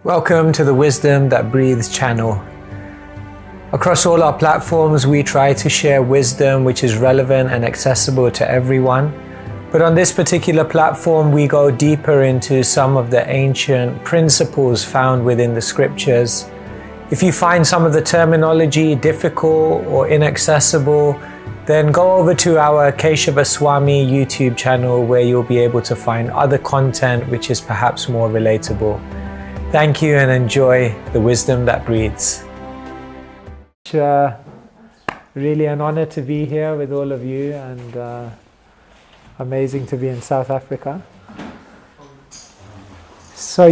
Welcome to the Wisdom That Breathes channel. Across all our platforms, we try to share wisdom which is relevant and accessible to everyone. But on this particular platform, we go deeper into some of the ancient principles found within the scriptures. If you find some of the terminology difficult or inaccessible, then go over to our Keshava Swami YouTube channel where you'll be able to find other content which is perhaps more relatable. Thank you and enjoy the wisdom that breathes. Really an honor to be here with all of you, and amazing to be in South Africa. So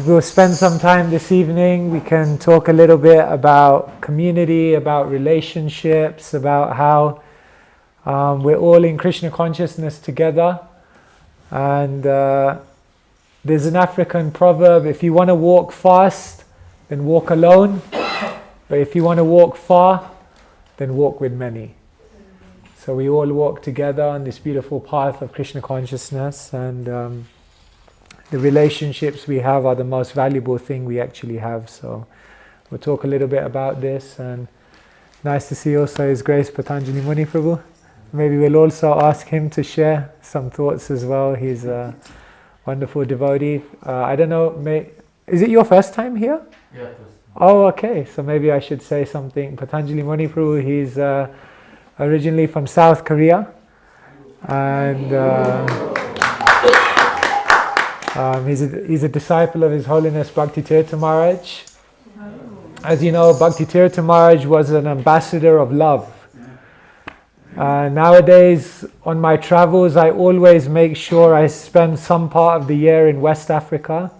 we'll spend some time this evening. We can talk a little bit about community, about relationships, about how we're all in Krishna consciousness together. And there's an African proverb: if you want to walk fast, then walk alone. But if you want to walk far, then walk with many. So we all walk together on this beautiful path of Krishna consciousness, and the relationships we have are the most valuable thing we actually have. So we'll talk a little bit about this, and nice to see also His Grace Patanjali Muni Prabhu. Maybe we'll also ask him to share some thoughts as well. He's a wonderful devotee. I don't know, is it your first time here? Yeah, first time. Oh, okay. So maybe I should say something. Patanjali Muni Prabhu, he's originally from South Korea. And he's a disciple of His Holiness Bhakti Tirtha Maharaj. As you know, Bhakti Tirtha Maharaj was an ambassador of love. Nowadays, on my travels, I always make sure I spend some part of the year in West Africa,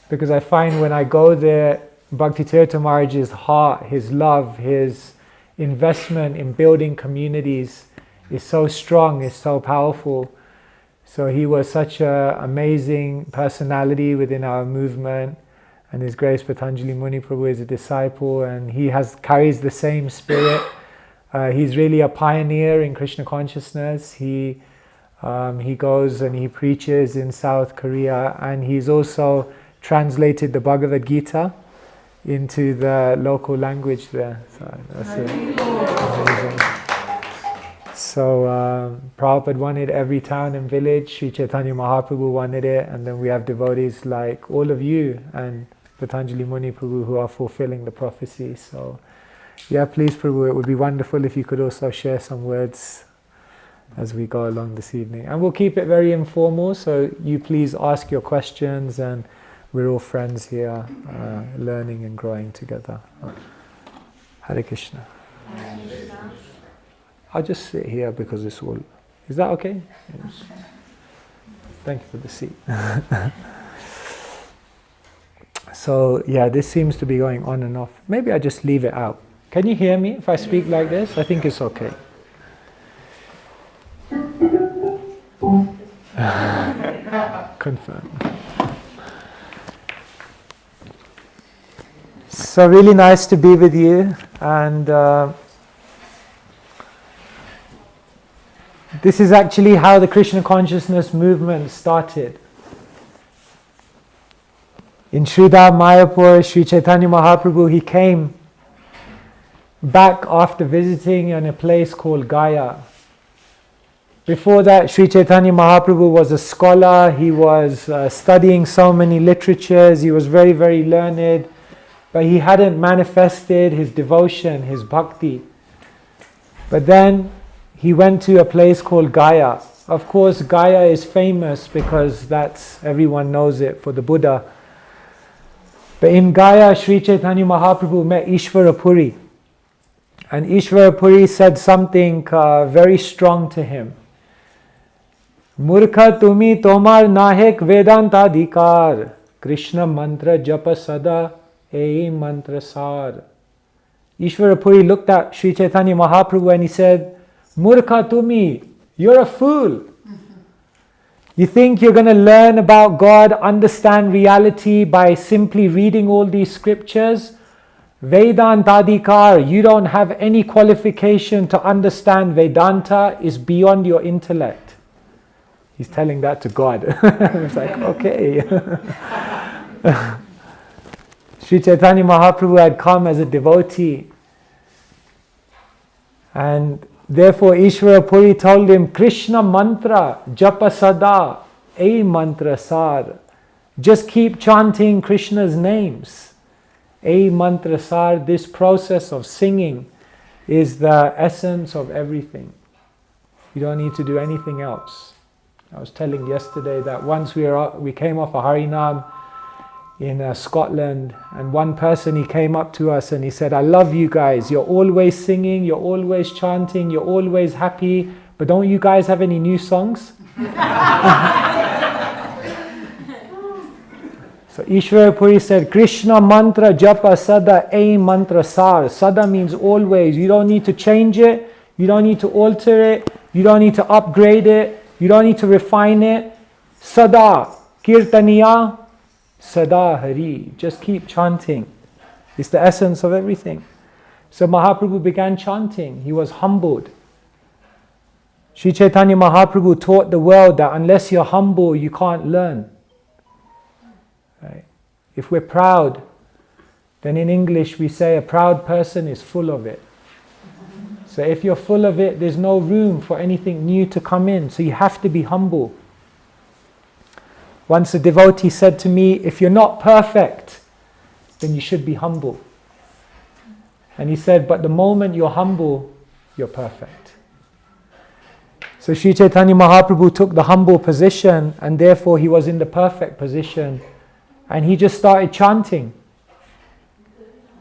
because I find when I go there, Bhakti Tirtha Maharaj's heart, his love, his investment in building communities is so strong, is so powerful. So he was such an amazing personality within our movement, and His Grace Patanjali Muni Prabhu is a disciple, and he carries the same spirit. He's really a pioneer in Krishna consciousness. He goes and he preaches in South Korea, and he's also translated the Bhagavad Gita into the local language there. So that's amazing. So Prabhupada wanted every town and village. Sri Chaitanya Mahaprabhu wanted it, and then we have devotees like all of you and Patanjali Muni Prabhu who are fulfilling the prophecy. So please Prabhu, it would be wonderful if you could also share some words as we go along this evening. And we'll keep it very informal, so you please ask your questions, and we're all friends here, learning and growing together. Hare Krishna. I'll just sit here because it's all... Is that okay? Yes. Thank you for the seat. So this seems to be going on and off. Maybe I just leave it out. Can you hear me if I speak like this? I think it's okay. Confirm. So really nice to be with you, and this is actually how the Krishna consciousness movement started. In Sridhar Mayapur, Sri Chaitanya Mahaprabhu, he came back after visiting in a place called Gaya. Before that, Sri Chaitanya Mahaprabhu was a scholar. He was studying so many literatures. He was very, very learned, but he hadn't manifested his devotion, his bhakti. But then he went to a place called Gaya. Of course, Gaya is famous because everyone knows it for the Buddha. But in Gaya, Sri Chaitanya Mahaprabhu met Ishvara Puri. And Ishvara Puri said something very strong to him. Murkha tumi tomar nahek vedanta dikar, Krishna mantra japa sada ei mantra sar. Ishvara Puri looked at Sri Chaitanya Mahaprabhu and he said, Murkha tumi, you're a fool. You think you're going to learn about God, understand reality by simply reading all these scriptures? Vedantadikar, you don't have any qualification to understand Vedanta, is beyond your intellect. He's telling that to God. It's like, okay. Sri Chaitanya Mahaprabhu had come as a devotee, and therefore Ishvara Puri told him, Krishna mantra japa sada a mantra sar. Just keep chanting Krishna's names. A mantra sar, this process of singing is the essence of everything. You don't need to do anything else. I was telling yesterday that once we came off a Harinam in Scotland, and one person, he came up to us and he said, I love you guys, you're always singing, you're always chanting, you're always happy, but don't you guys have any new songs? So Ishvara Puri said, Krishna mantra japa sada a mantra sar. Sada means always. You don't need to change it, you don't need to alter it, you don't need to upgrade it, you don't need to refine it. Sada kirtaniya sada hari. Just keep chanting. It's the essence of everything. So Mahaprabhu began chanting. He was humbled. Sri Chaitanya Mahaprabhu taught the world that unless you're humble, you can't learn. Right? If we're proud, then in English we say a proud person is full of it. So if you're full of it, there's no room for anything new to come in. So you have to be humble. Once a devotee said to me, if you're not perfect, then you should be humble. And he said, but the moment you're humble, you're perfect. So Sri Chaitanya Mahaprabhu took the humble position, and therefore he was in the perfect position. And he just started chanting.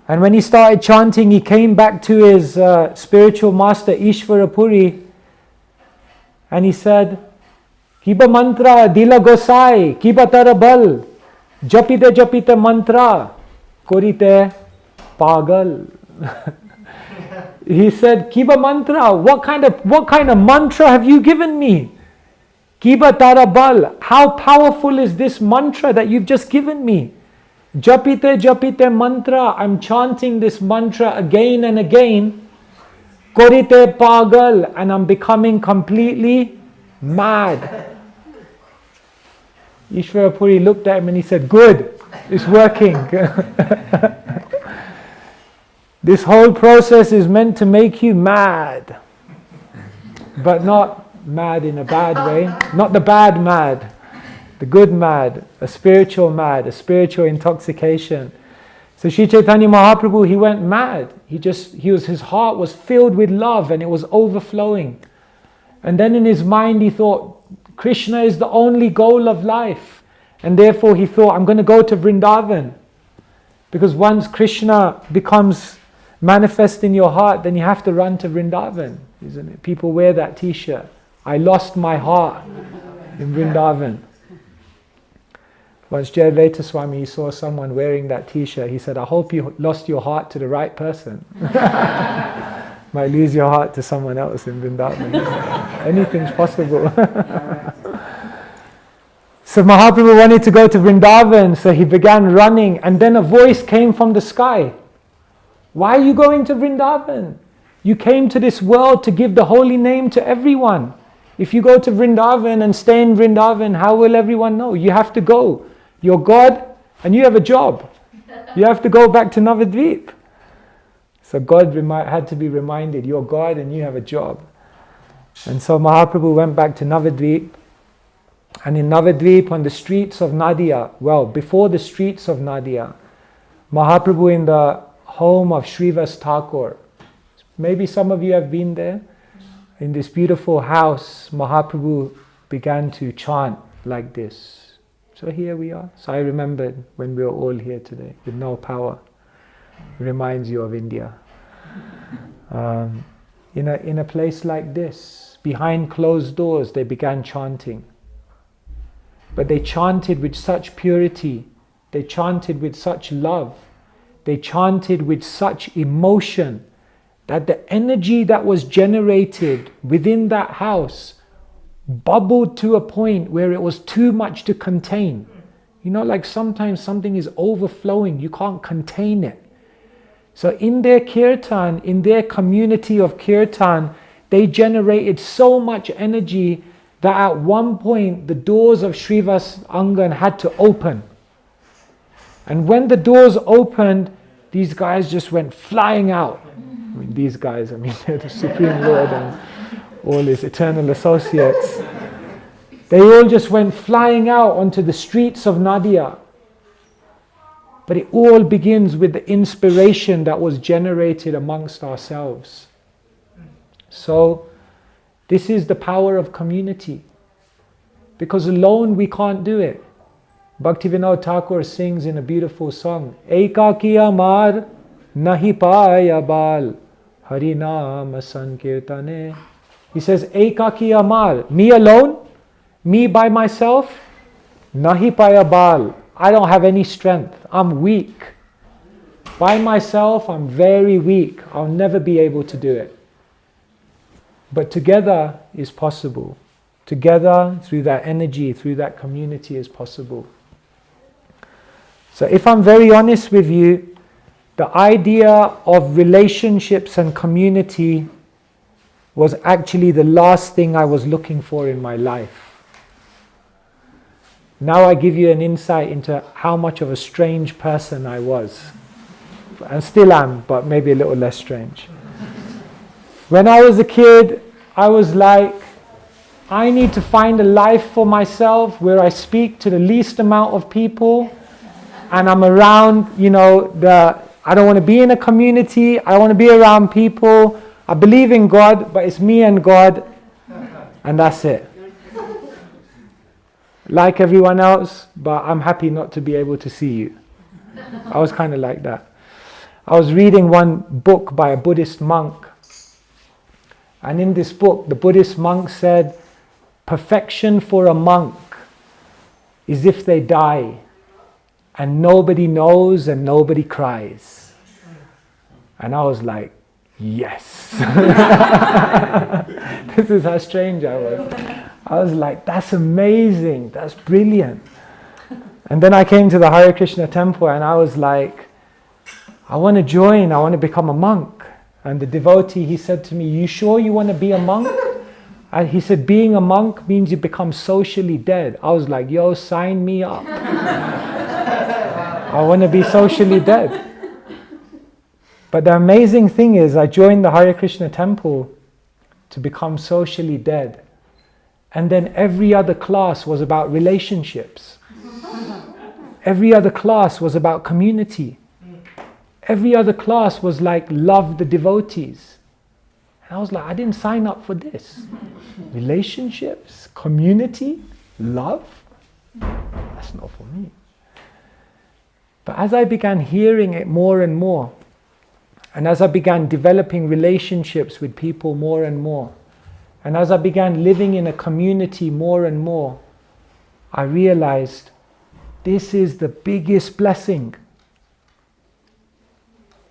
And when he started chanting, he came back to his spiritual master Ishvara Puri, and he said, Kiba mantra dila gosai, kiba tarabal, japite japite mantra, korite pagal. He said, Kiba mantra, what kind of mantra have you given me? Kiba tarabal, how powerful is this mantra that you've just given me? Japite japite mantra, I'm chanting this mantra again and again. Korite pagal, and I'm becoming completely mad. Ishvara Puri looked at him and he said, good, it's working. This whole process is meant to make you mad, but not mad in a bad way, not the bad mad, the good mad, a spiritual intoxication. So Sri Chaitanya Mahaprabhu, he went mad. His heart was filled with love and it was overflowing. And then in his mind he thought, Krishna is the only goal of life. And therefore he thought, I'm going to go to Vrindavan. Because once Krishna becomes manifest in your heart, then you have to run to Vrindavan, isn't it? People wear that t-shirt. I lost my heart in Vrindavan. Once Jai Advaita Swami saw someone wearing that t-shirt, he said, I hope you lost your heart to the right person. Might lose your heart to someone else in Vrindavan. Anything's possible. So Mahaprabhu wanted to go to Vrindavan, so he began running, and then a voice came from the sky. Why are you going to Vrindavan? You came to this world to give the holy name to everyone. If you go to Vrindavan and stay in Vrindavan, how will everyone know? You have to go. You're God and you have a job. You have to go back to Navadvip. So God had to be reminded, you're God and you have a job. And so Mahaprabhu went back to Navadvip. And in Navadvip, on the streets of Nadia, before the streets of Nadia, Mahaprabhu in the home of Srivas Thakur. Maybe some of you have been there. In this beautiful house, Mahaprabhu began to chant like this. So here we are. So I remembered when we were all here today with no power. It reminds you of India. In a place like this, behind closed doors, they began chanting. But they chanted with such purity. They chanted with such love. They chanted with such emotion that the energy that was generated within that house bubbled to a point where it was too much to contain. You know, like sometimes something is overflowing, you can't contain it. So in their kirtan, in their community of kirtan, they generated so much energy that at one point the doors of Srivas Angan had to open. And when the doors opened, these guys just went flying out. I mean, these guys, they're the Supreme Lord and all his eternal associates. They all just went flying out onto the streets of Nadia. But it all begins with the inspiration that was generated amongst ourselves. So, this is the power of community. Because alone we can't do it. Bhaktivinoda Thakur sings in a beautiful song, Ekaki amar nahi paya bal Hari Naam Sankirtane. He says, Ekaki amar, me alone, me by myself, nahi paya bal. I don't have any strength. I'm weak. By myself, I'm very weak. I'll never be able to do it. But together is possible. Together, through that energy, through that community is possible. So if I'm very honest with you, the idea of relationships and community was actually the last thing I was looking for in my life. Now I give you an insight into how much of a strange person I was. And still am, but maybe a little less strange. When I was a kid, I was like, I need to find a life for myself where I speak to the least amount of people and I'm around, I don't want to be in a community, I want to be around people. I believe in God, but it's me and God, and that's it. Like everyone else, but I'm happy not to be able to see you. I was kind of like that. I was reading one book by a Buddhist monk, and in this book, the Buddhist monk said, perfection for a monk is if they die, and nobody knows and nobody cries. And I was like, yes. This is how strange I was. I was like, that's amazing, that's brilliant. And then I came to the Hare Krishna temple and I was like, I want to join, I want to become a monk. And the devotee, he said to me, you sure you want to be a monk? And he said, being a monk means you become socially dead. I was like, yo, sign me up. I want to be socially dead. But the amazing thing is, I joined the Hare Krishna temple to become socially dead. And then every other class was about relationships. Every other class was about community. Every other class was like, love the devotees. And I was like, I didn't sign up for this. Relationships, community, love? That's not for me. But as I began hearing it more and more, and as I began developing relationships with people more and more, and as I began living in a community more and more, I realized this is the biggest blessing.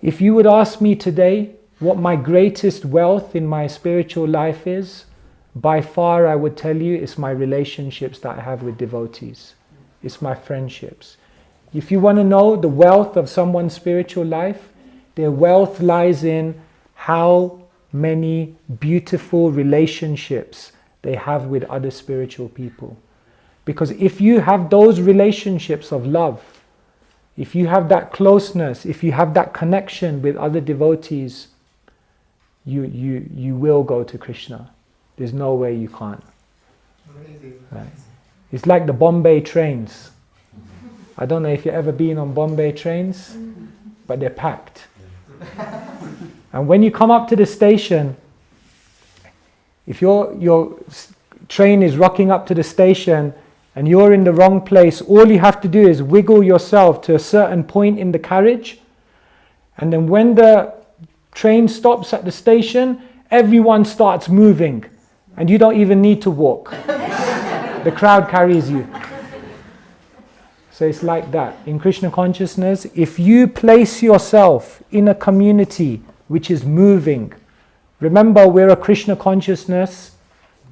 If you would ask me today what my greatest wealth in my spiritual life is, by far I would tell you it's my relationships that I have with devotees. It's my friendships. If you want to know the wealth of someone's spiritual life, their wealth lies in how many beautiful relationships they have with other spiritual people. Because if you have those relationships of love, if you have that closeness, if you have that connection with other devotees, you will go to Krishna. There's no way you can't. Right? It's like the Bombay trains. I don't know if you've ever been on Bombay trains, but they're packed. And when you come up to the station, if your train is rocking up to the station and you're in the wrong place, all you have to do is wiggle yourself to a certain point in the carriage, and then when the train stops at the station, everyone starts moving and you don't even need to walk. The crowd carries you. So it's like that. In Krishna consciousness, if you place yourself in a community which is moving, remember we're a Krishna consciousness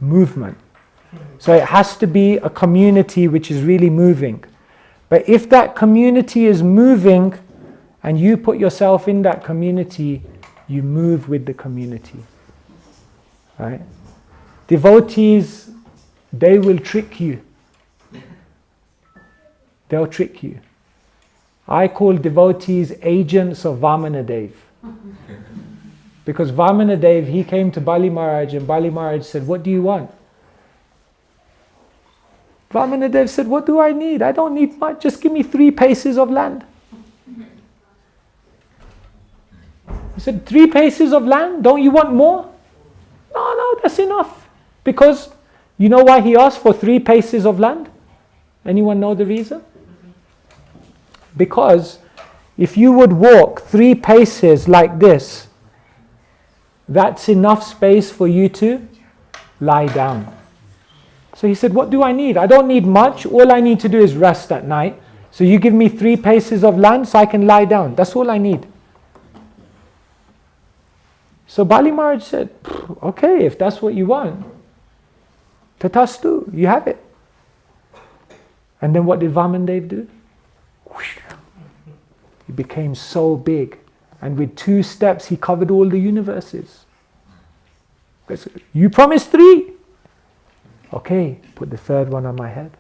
movement. So it has to be a community which is really moving. But if that community is moving and you put yourself in that community, you move with the community. Right? Devotees, they will trick you. They'll trick you. I call devotees agents of Vamanadev. Because Vamanadev, he came to Bali Maharaj and Bali Maharaj said, what do you want? Vamanadev said, what do I need? I don't need much, just give me 3 paces of land. He said, 3 paces of land? Don't you want more? No, that's enough. Because, you know why he asked for 3 paces of land? Anyone know the reason? Because if you would walk 3 paces like this, that's enough space for you to lie down. So he said, what do I need? I don't need much. All I need to do is rest at night. So you give me 3 paces of land so I can lie down. That's all I need. So Bali Maharaj said, okay, if that's what you want, tatastu, you have it. And then what did Vamanadev do? He became so big. And with 2 steps, he covered all the universes. You promised 3. Okay, put the 3rd one on my head.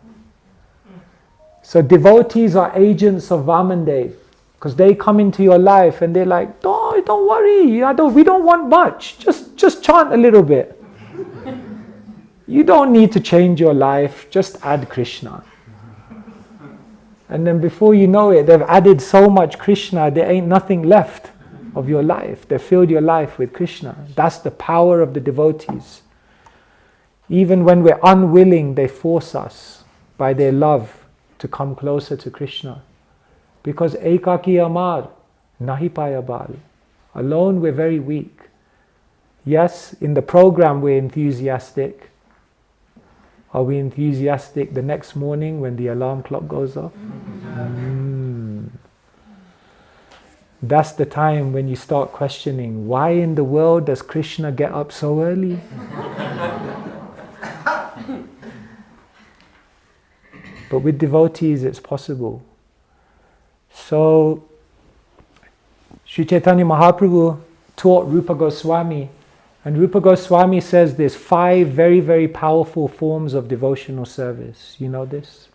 So devotees are agents of Vamanadev. Because they come into your life and they're like, oh, don't worry, we don't want much. Just chant a little bit. You don't need to change your life, just add Krishna. And then before you know it, they've added so much Krishna, there ain't nothing left of your life. They've filled your life with Krishna. That's the power of the devotees. Even when we're unwilling, they force us by their love to come closer to Krishna. Because ekaki amar, nahi paya bal. Alone we're very weak. Yes, in the program we're enthusiastic. Are we enthusiastic the next morning when the alarm clock goes off? That's the time when you start questioning, why in the world does Krishna get up so early? But with devotees it's possible. So, Sri Chaitanya Mahaprabhu taught Rupa Goswami, and Rupa Goswami says there's 5 very, very powerful forms of devotional service. You know this?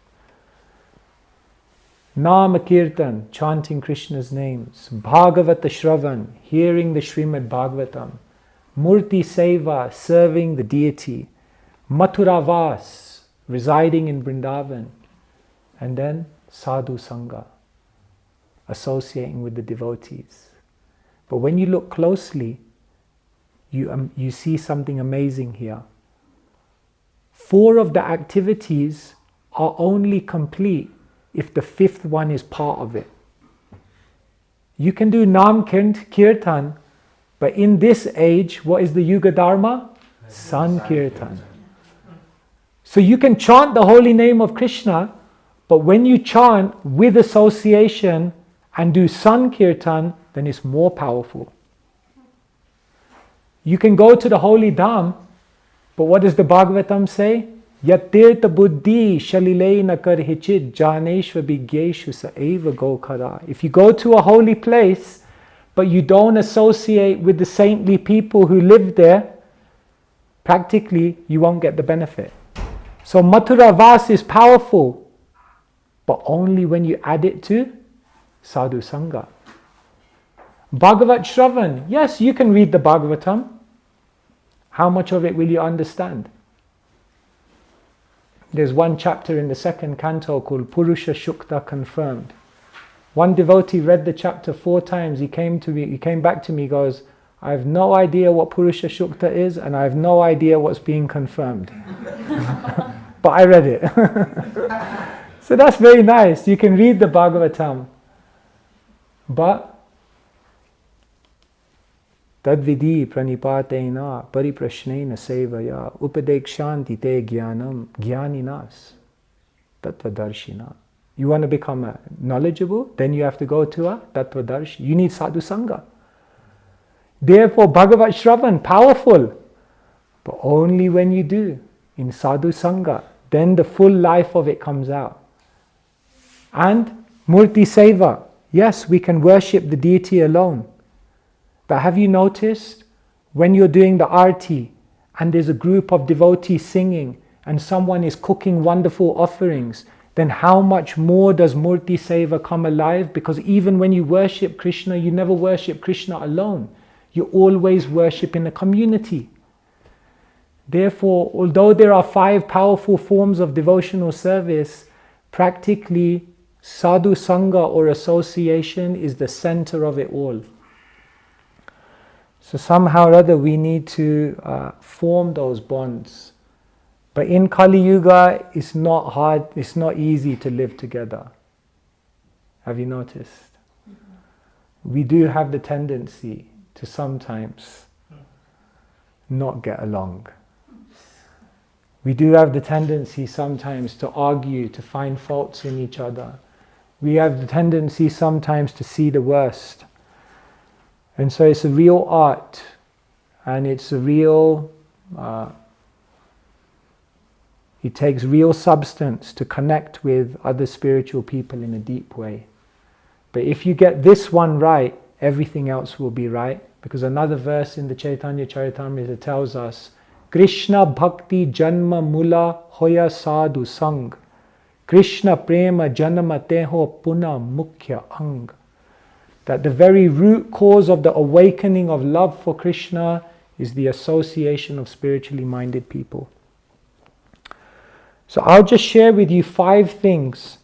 Nama Kirtan, chanting Krishna's names. Bhagavata Shravan, hearing the Srimad Bhagavatam. Murti Seva, serving the deity. Mathura Vas, residing in Vrindavan. And then Sadhu Sangha, associating with the devotees. But when you look closely, you see something amazing here. 4 of the activities are only complete if the 5th one is part of it. You can do Nam Kirtan, but in this age, what is the Yuga Dharma? Sankirtan. So you can chant the holy name of Krishna, but when you chant with association and do Sankirtan, then it's more powerful. You can go to the holy Dham, but what does the Bhagavatam say? Yatirtha buddhi shalileina karhichit janeshva bhigyeshu saeva gokara. If you go to a holy place, but you don't associate with the saintly people who live there, practically you won't get the benefit. So Mathura Vas is powerful, but only when you add it to Sadhu Sangha. Bhagavat Shravan, yes, you can read the Bhagavatam. How much of it will you understand? There's one chapter in the 2nd canto called Purusha Shukta Confirmed. One devotee read the chapter 4 times. He came back to me, goes, I have no idea what Purusha Shukta is, and I have no idea what's being confirmed. But I read it. So that's very nice. You can read the Bhagavatam. But Tadvidi pranipatena pariprashnena sevaya upadekshanti te jnanam jnaninas tattvadarshina. You want to become knowledgeable? Then you have to go to a tattvadarshi. You need sadhu sangha. Therefore, Bhagavat Shravan, powerful. But only when you do, in sadhu sangha, then the full life of it comes out. And Murti Seva. Yes, we can worship the deity alone. But have you noticed, when you're doing the arti, and there's a group of devotees singing, and someone is cooking wonderful offerings, then how much more does Murti Seva come alive? Because even when you worship Krishna, you never worship Krishna alone. You always worship in a community. Therefore, although there are 5 powerful forms of devotional service, practically sadhu sangha or association is the center of it all. So somehow or other we need to form those bonds. But in Kali Yuga, it's not hard, it's not easy to live together. Have you noticed? We do have the tendency to sometimes not get along. We do have the tendency sometimes to argue, to find faults in each other. We have the tendency sometimes to see the worst. And so it's a real art, and it's a real, it takes real substance to connect with other spiritual people in a deep way. But if you get this one right, everything else will be right. Because another verse in the Chaitanya Charitamrita tells us, Krishna Bhakti Janma Mula Hoya Sadhu Sang, Krishna Prema Janama Teho Puna Mukhya Ang. That the very root cause of the awakening of love for Krishna is the association of spiritually minded people. So I'll just share with you 5 things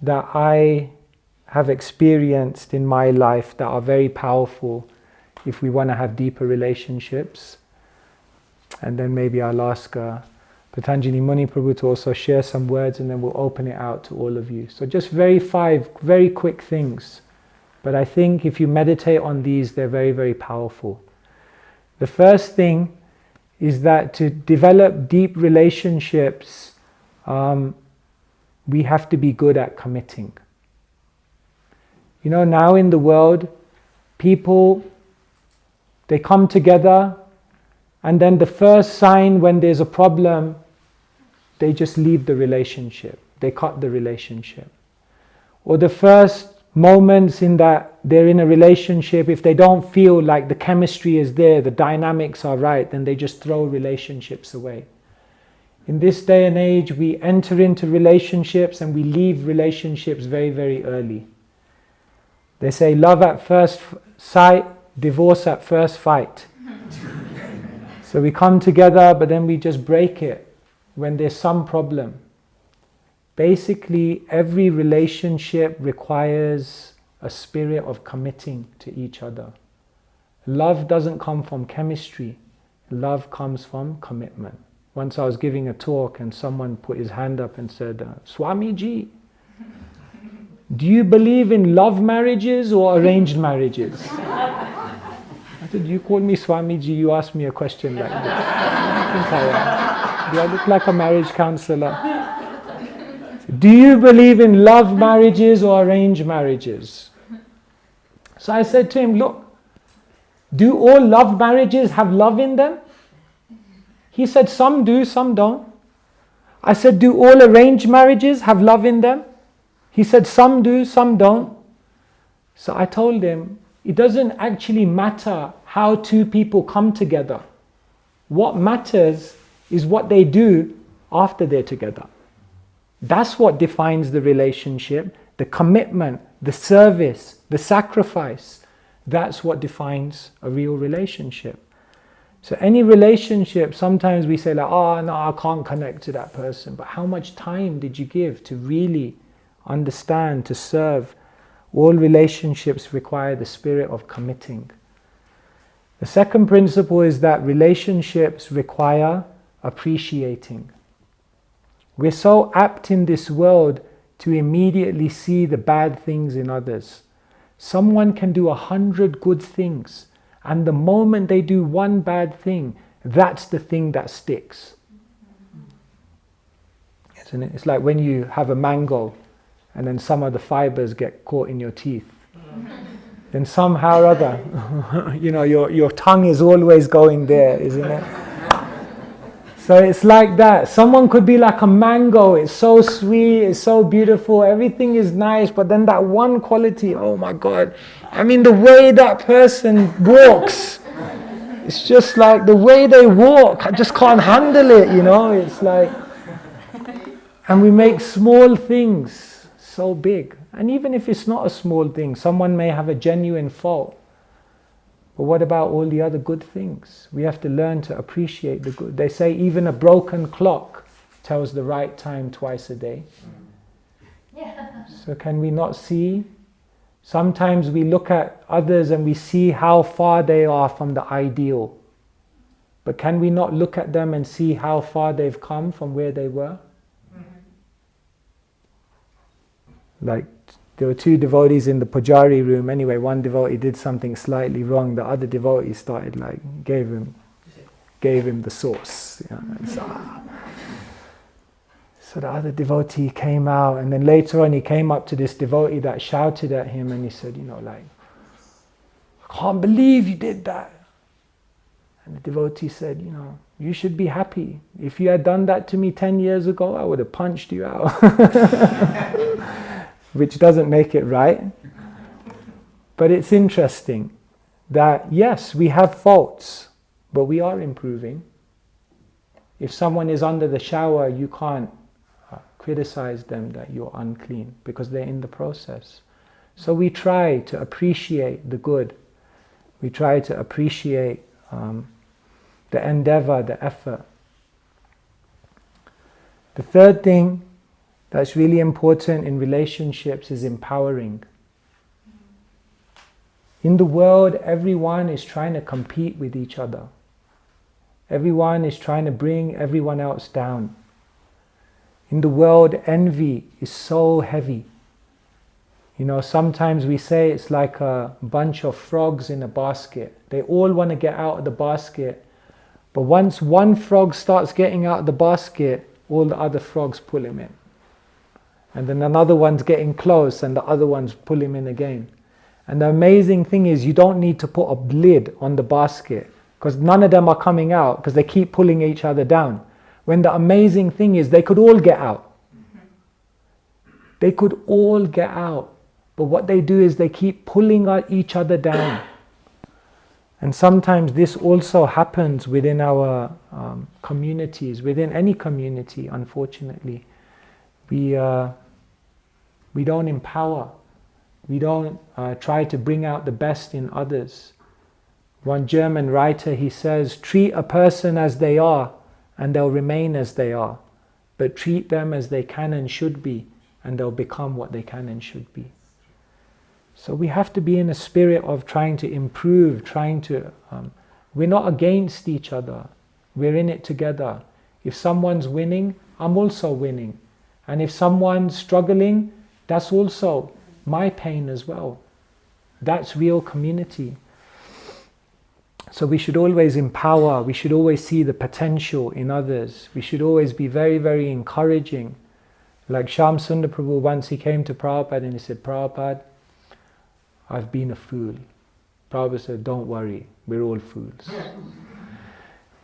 that I have experienced in my life that are very powerful if we want to have deeper relationships. And then maybe I'll ask Patanjali Muni Prabhu to also share some words, and then we'll open it out to all of you. So just 5 very quick things. But I think if you meditate on these, they're very, very powerful. The first thing is that to develop deep relationships, we have to be good at committing. You know, now in the world, people, they come together, and then the first sign when there's a problem, they just leave the relationship. They cut the relationship. Or the first moments in that they're in a relationship, if they don't feel like the chemistry is there, the dynamics are right, then they just throw relationships away. In this day and age, we enter into relationships and we leave relationships very, very early. They say love at first sight, divorce at first fight. So we come together, but then we just break it when there's some problem. Basically, every relationship requires a spirit of committing to each other. Love doesn't come from chemistry. Love comes from commitment. Once I was giving a talk and someone put his hand up and said, Swamiji, do you believe in love marriages or arranged marriages? I said, you called me Swamiji, you asked me a question like this. I think I am. Do I look like a marriage counselor? Do you believe in love marriages or arranged marriages? So I said to him, look, do all love marriages have love in them? He said, some do, some don't. I said, do all arranged marriages have love in them? He said, some do, some don't. So I told him, it doesn't actually matter how 2 people come together. What matters is what they do after they're together. That's what defines the relationship, the commitment, the service, the sacrifice. That's what defines a real relationship. So any relationship, sometimes we say like, oh no, I can't connect to that person. But how much time did you give to really understand, to serve? All relationships require the spirit of committing. The second principle is that relationships require appreciating. We're so apt in this world to immediately see the bad things in others. Someone can do 100 good things, and the moment they do one bad thing, that's the thing that sticks. Isn't it? It's like when you have a mango and then some of the fibers get caught in your teeth. Then somehow or other, you know, your tongue is always going there, isn't it? So it's like that. Someone could be like a mango. It's so sweet, it's so beautiful, everything is nice, but then that one quality, oh my God. I mean, the way that person walks, it's just like the way they walk, I just can't handle it, you know. It's like, And we make small things so big. And even if it's not a small thing, someone may have a genuine fault. But what about all the other good things? We have to learn to appreciate the good. They say even a broken clock tells the right time twice a day. Yeah. So can we not see? Sometimes we look at others and we see how far they are from the ideal. But can we not look at them and see how far they've come from where they were? Like, there were two devotees in the Pujari room. Anyway, one devotee did something slightly wrong. The other devotee started gave him the sauce. You know, and so the other devotee came out, and then later on he came up to this devotee that shouted at him, and he said, I can't believe you did that. And the devotee said, you should be happy. If you had done that to me 10 years ago, I would have punched you out. Which doesn't make it right. But it's interesting that, yes, we have faults, but we are improving. If someone is under the shower, you can't criticize them that you're unclean, because they're in the process. So we try to appreciate the good. We try to appreciate the endeavor, the effort. The third thing that's really important in relationships is empowering. In the world, everyone is trying to compete with each other. Everyone is trying to bring everyone else down. In the world, envy is so heavy. Sometimes we say it's like a bunch of frogs in a basket. They all want to get out of the basket, but once one frog starts getting out of the basket, all the other frogs pull him in. And then another one's getting close, and the other ones pull him in again. And the amazing thing is, you don't need to put a lid on the basket, because none of them are coming out, because they keep pulling each other down. When the amazing thing is, they could all get out. They could all get out. But what they do is they keep pulling each other down. And sometimes this also happens within our communities, within any community, unfortunately. We don't empower. We don't try to bring out the best in others. One German writer, he says, treat a person as they are, and they'll remain as they are. But treat them as they can and should be, and they'll become what they can and should be. So we have to be in a spirit of trying to improve, we're not against each other. We're in it together. If someone's winning, I'm also winning. And if someone's struggling, that's also my pain as well. That's real community. So we should always empower, we should always see the potential in others. We should always be very, very encouraging. Like Shyam Sundar Prabhu, once he came to Prabhupada and he said, Prabhupada, I've been a fool. Prabhupada said, don't worry, we're all fools.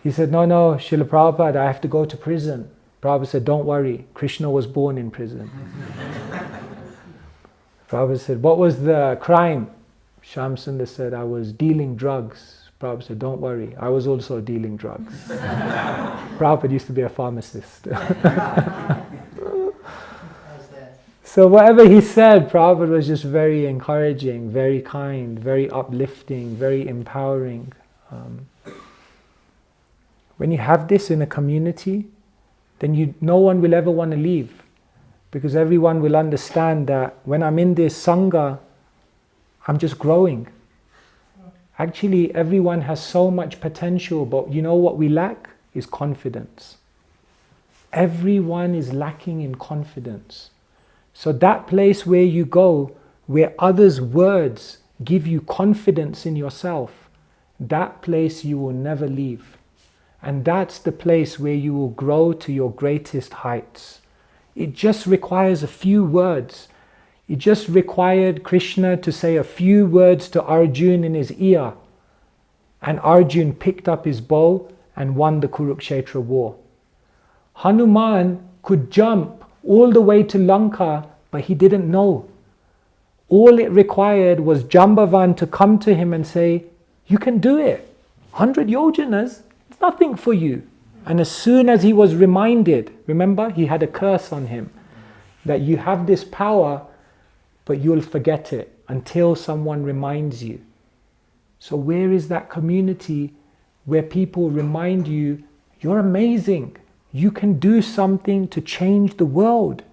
He said, no, Srila Prabhupada, I have to go to prison. Prabhupada said, don't worry, Krishna was born in prison. Prabhupada said, what was the crime? Shyam Sundar said, I was dealing drugs. Prabhupada said, don't worry, I was also dealing drugs. Prabhupada used to be a pharmacist. So whatever he said, Prabhupada was just very encouraging, very kind, very uplifting, very empowering. When you have this in a community, then no one will ever want to leave. Because everyone will understand that when I'm in this Sangha, I'm just growing. Actually, everyone has so much potential, but you know what we lack? Is confidence. Everyone is lacking in confidence. So that place where you go, where others' words give you confidence in yourself, that place you will never leave. And that's the place where you will grow to your greatest heights. It just requires a few words. It just required Krishna to say a few words to Arjuna in his ear. And Arjuna picked up his bow and won the Kurukshetra war. Hanuman could jump all the way to Lanka, but he didn't know. All it required was Jambavan to come to him and say, you can do it. 100 yojanas, it's nothing for you. And as soon as he was reminded, remember, he had a curse on him, that you have this power, but you'll forget it until someone reminds you. So where is that community where people remind you, you're amazing, you can do something to change the world?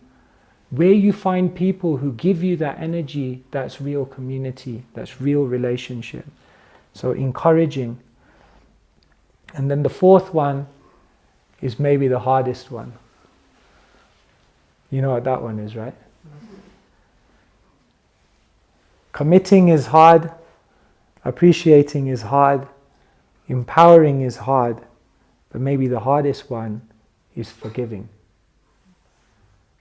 Where you find people who give you that energy, that's real community, that's real relationship. So encouraging. And then the fourth one is maybe the hardest one. You know what that one is, right? Committing is hard, appreciating is hard, empowering is hard, but maybe the hardest one is forgiving.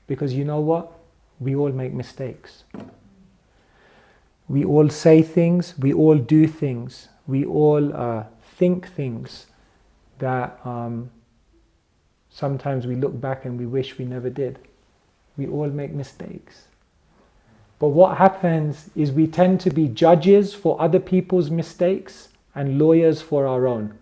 Because you know what? We all make mistakes. We all say things, we all do things, we all think things that sometimes we look back and we wish we never did. We all make mistakes. But what happens is we tend to be judges for other people's mistakes and lawyers for our own.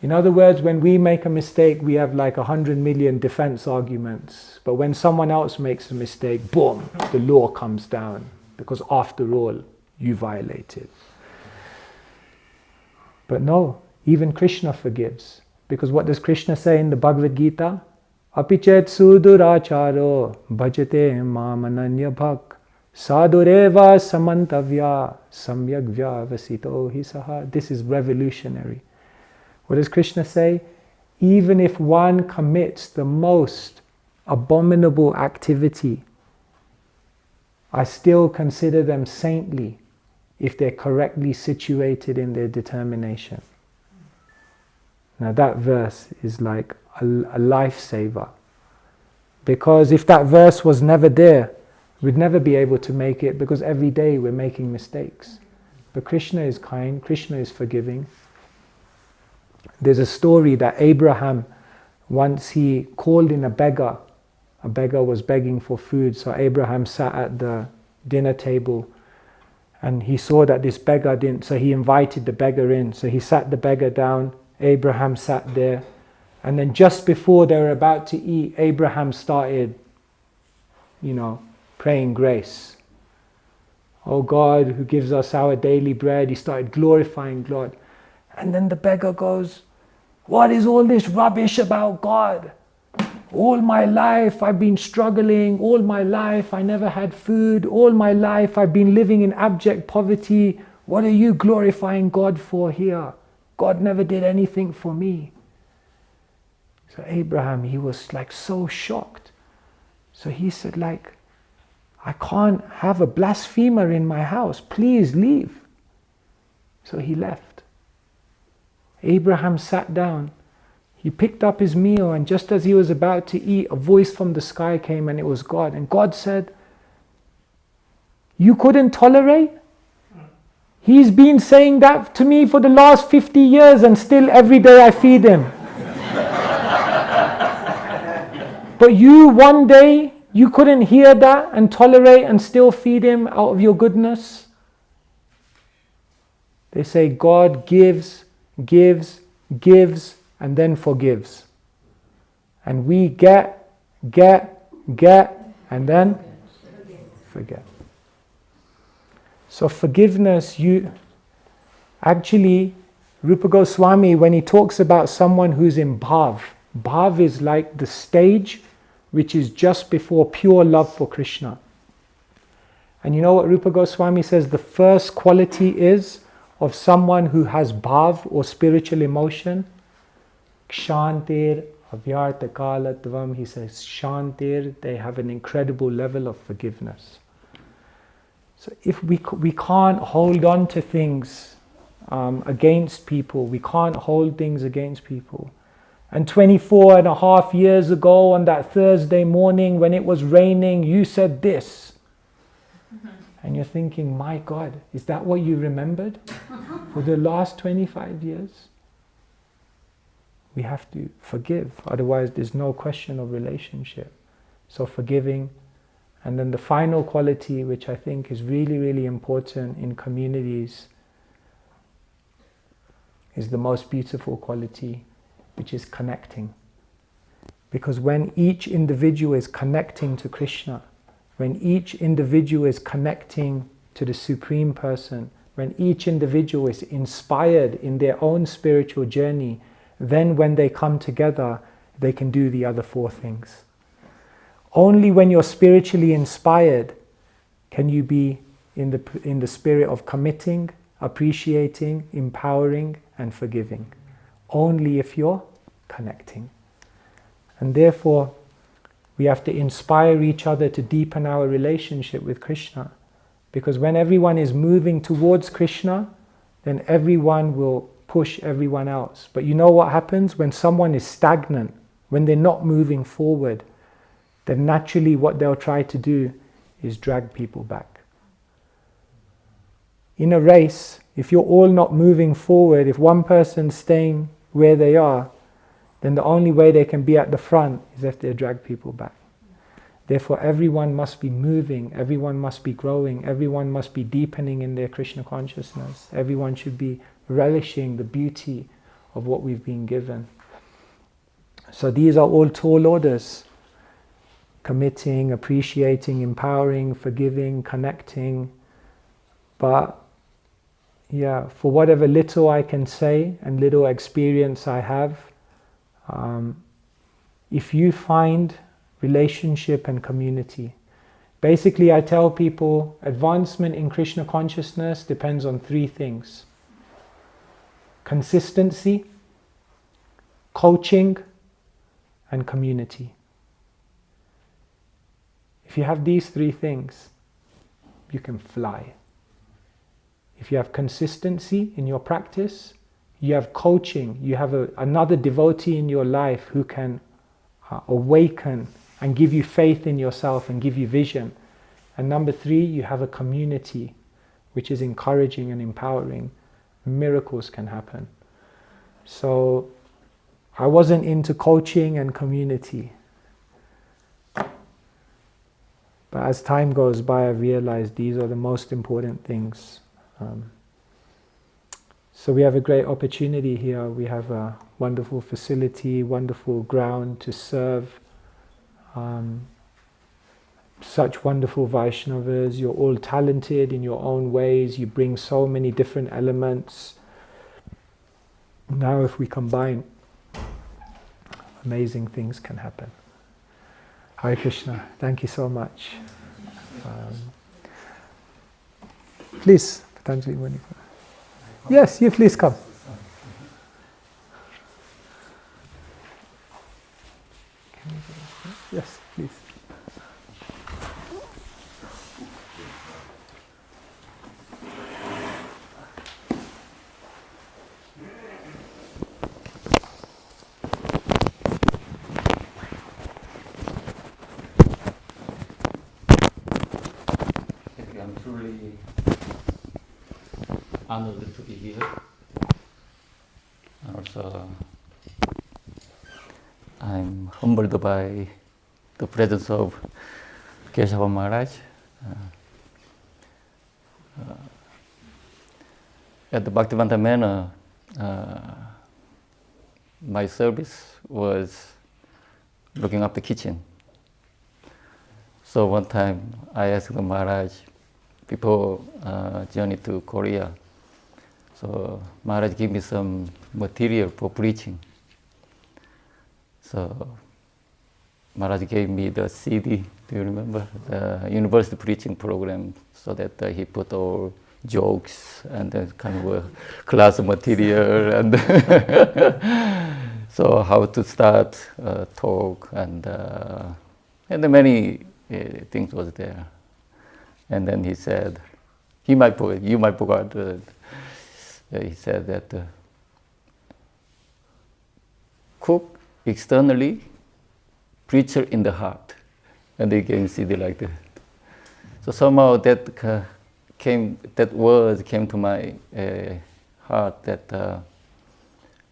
In other words, when we make a mistake, we have like 100 million defense arguments. But when someone else makes a mistake, boom, the law comes down. Because after all, you violated. But no, even Krishna forgives. Because what does Krishna say in the Bhagavad Gita? Apichet suduracharo bhajate mamananya bhak sadureva samantavya samyagvya vasito hisaha. This is revolutionary. What does Krishna say? Even if one commits the most abominable activity, I still consider them saintly if they're correctly situated in their determination. Now that verse is like a lifesaver. Because if that verse was never there, we'd never be able to make it, because every day we're making mistakes. But Krishna is kind, Krishna is forgiving. There's a story that Abraham, once he called in a beggar was begging for food, so Abraham sat at the dinner table and he saw that this beggar didn't, so he invited the beggar in. So he sat the beggar down, Abraham sat there, and then just before they were about to eat, Abraham started, praying grace. Oh God, who gives us our daily bread. He started glorifying God. And then the beggar goes, what is all this rubbish about God? All my life I've been struggling. All my life I never had food. All my life I've been living in abject poverty. What are you glorifying God for here? God never did anything for me. So Abraham, he was like so shocked. So he said I can't have a blasphemer in my house. Please leave. So he left. Abraham sat down. He picked up his meal, and just as he was about to eat, a voice from the sky came, and it was God. And God said, you couldn't tolerate? He's been saying that to me for the last 50 years and still every day I feed him. But you, one day, you couldn't hear that and tolerate and still feed him out of your goodness? They say God gives, gives, gives, and then forgives. And we get, and then forget. So forgiveness, Rupa Goswami, when he talks about someone who's in bhav is like the stage which is just before pure love for Krishna. And you know what Rupa Goswami says the first quality is of someone who has bhav or spiritual emotion? Kshantir avyarta kalatvam. He says Shantir, they have an incredible level of forgiveness. So if we can't hold on to things against people, we can't hold things against people. And 24 and a half years ago on that Thursday morning when it was raining, you said this. And you're thinking, my God, is that what you remembered for the last 25 years? We have to forgive, otherwise there's no question of relationship. So forgiving. And then the final quality, which I think is really, really important in communities, is the most beautiful quality, which is connecting. Because when each individual is connecting to Krishna, when each individual is connecting to the Supreme Person, when each individual is inspired in their own spiritual journey, then when they come together, they can do the other four things. Only when you're spiritually inspired can you be in the spirit of committing, appreciating, empowering, and forgiving. Only if you're connecting. And therefore, we have to inspire each other to deepen our relationship with Krishna. Because when everyone is moving towards Krishna, then everyone will push everyone else. But you know what happens? When someone is stagnant, when they're not moving forward, then naturally what they'll try to do is drag people back. In a race, if you're all not moving forward, if one person's staying where they are, then the only way they can be at the front is if they drag people back. Therefore, everyone must be moving, everyone must be growing, everyone must be deepening in their Krishna consciousness. Everyone should be relishing the beauty of what we've been given. So these are all tall orders. Committing, appreciating, empowering, forgiving, connecting. But yeah, for whatever little I can say and little experience I have, if you find relationship and community, basically I tell people advancement in Krishna consciousness depends on three things: consistency, coaching, and community. If you have these three things, you can fly. If you have consistency in your practice, you have coaching, you have another devotee in your life who can awaken and give you faith in yourself and give you vision. And number three, you have a community which is encouraging and empowering. Miracles can happen. So I wasn't into coaching and community. But as time goes by, I realized these are the most important things. So we have a great opportunity here. We have a wonderful facility, wonderful ground to serve. Such wonderful Vaishnavas. You're all talented in your own ways. You bring so many different elements. Now if we combine, amazing things can happen. Hare Krishna. Thank you so much. Please, Patanjali Muni. Yes, you please come. Yes, please. I'm truly honored to be here. And also, I'm humbled by the presence of Keshava Maharaj. At the Bhaktivedanta Manor, my service was looking up the kitchen. So one time I asked the Maharaj before journey to Korea. So Maharaj gave me some material for preaching. So Maharaj gave me the CD, do you remember? The university preaching program, so that he put all jokes and then kind of a class material and so how to start a talk and the many things was there. And then he said, you might forget. He said that cook externally, preacher in the heart, and they can see the like that. So somehow that word came to my heart that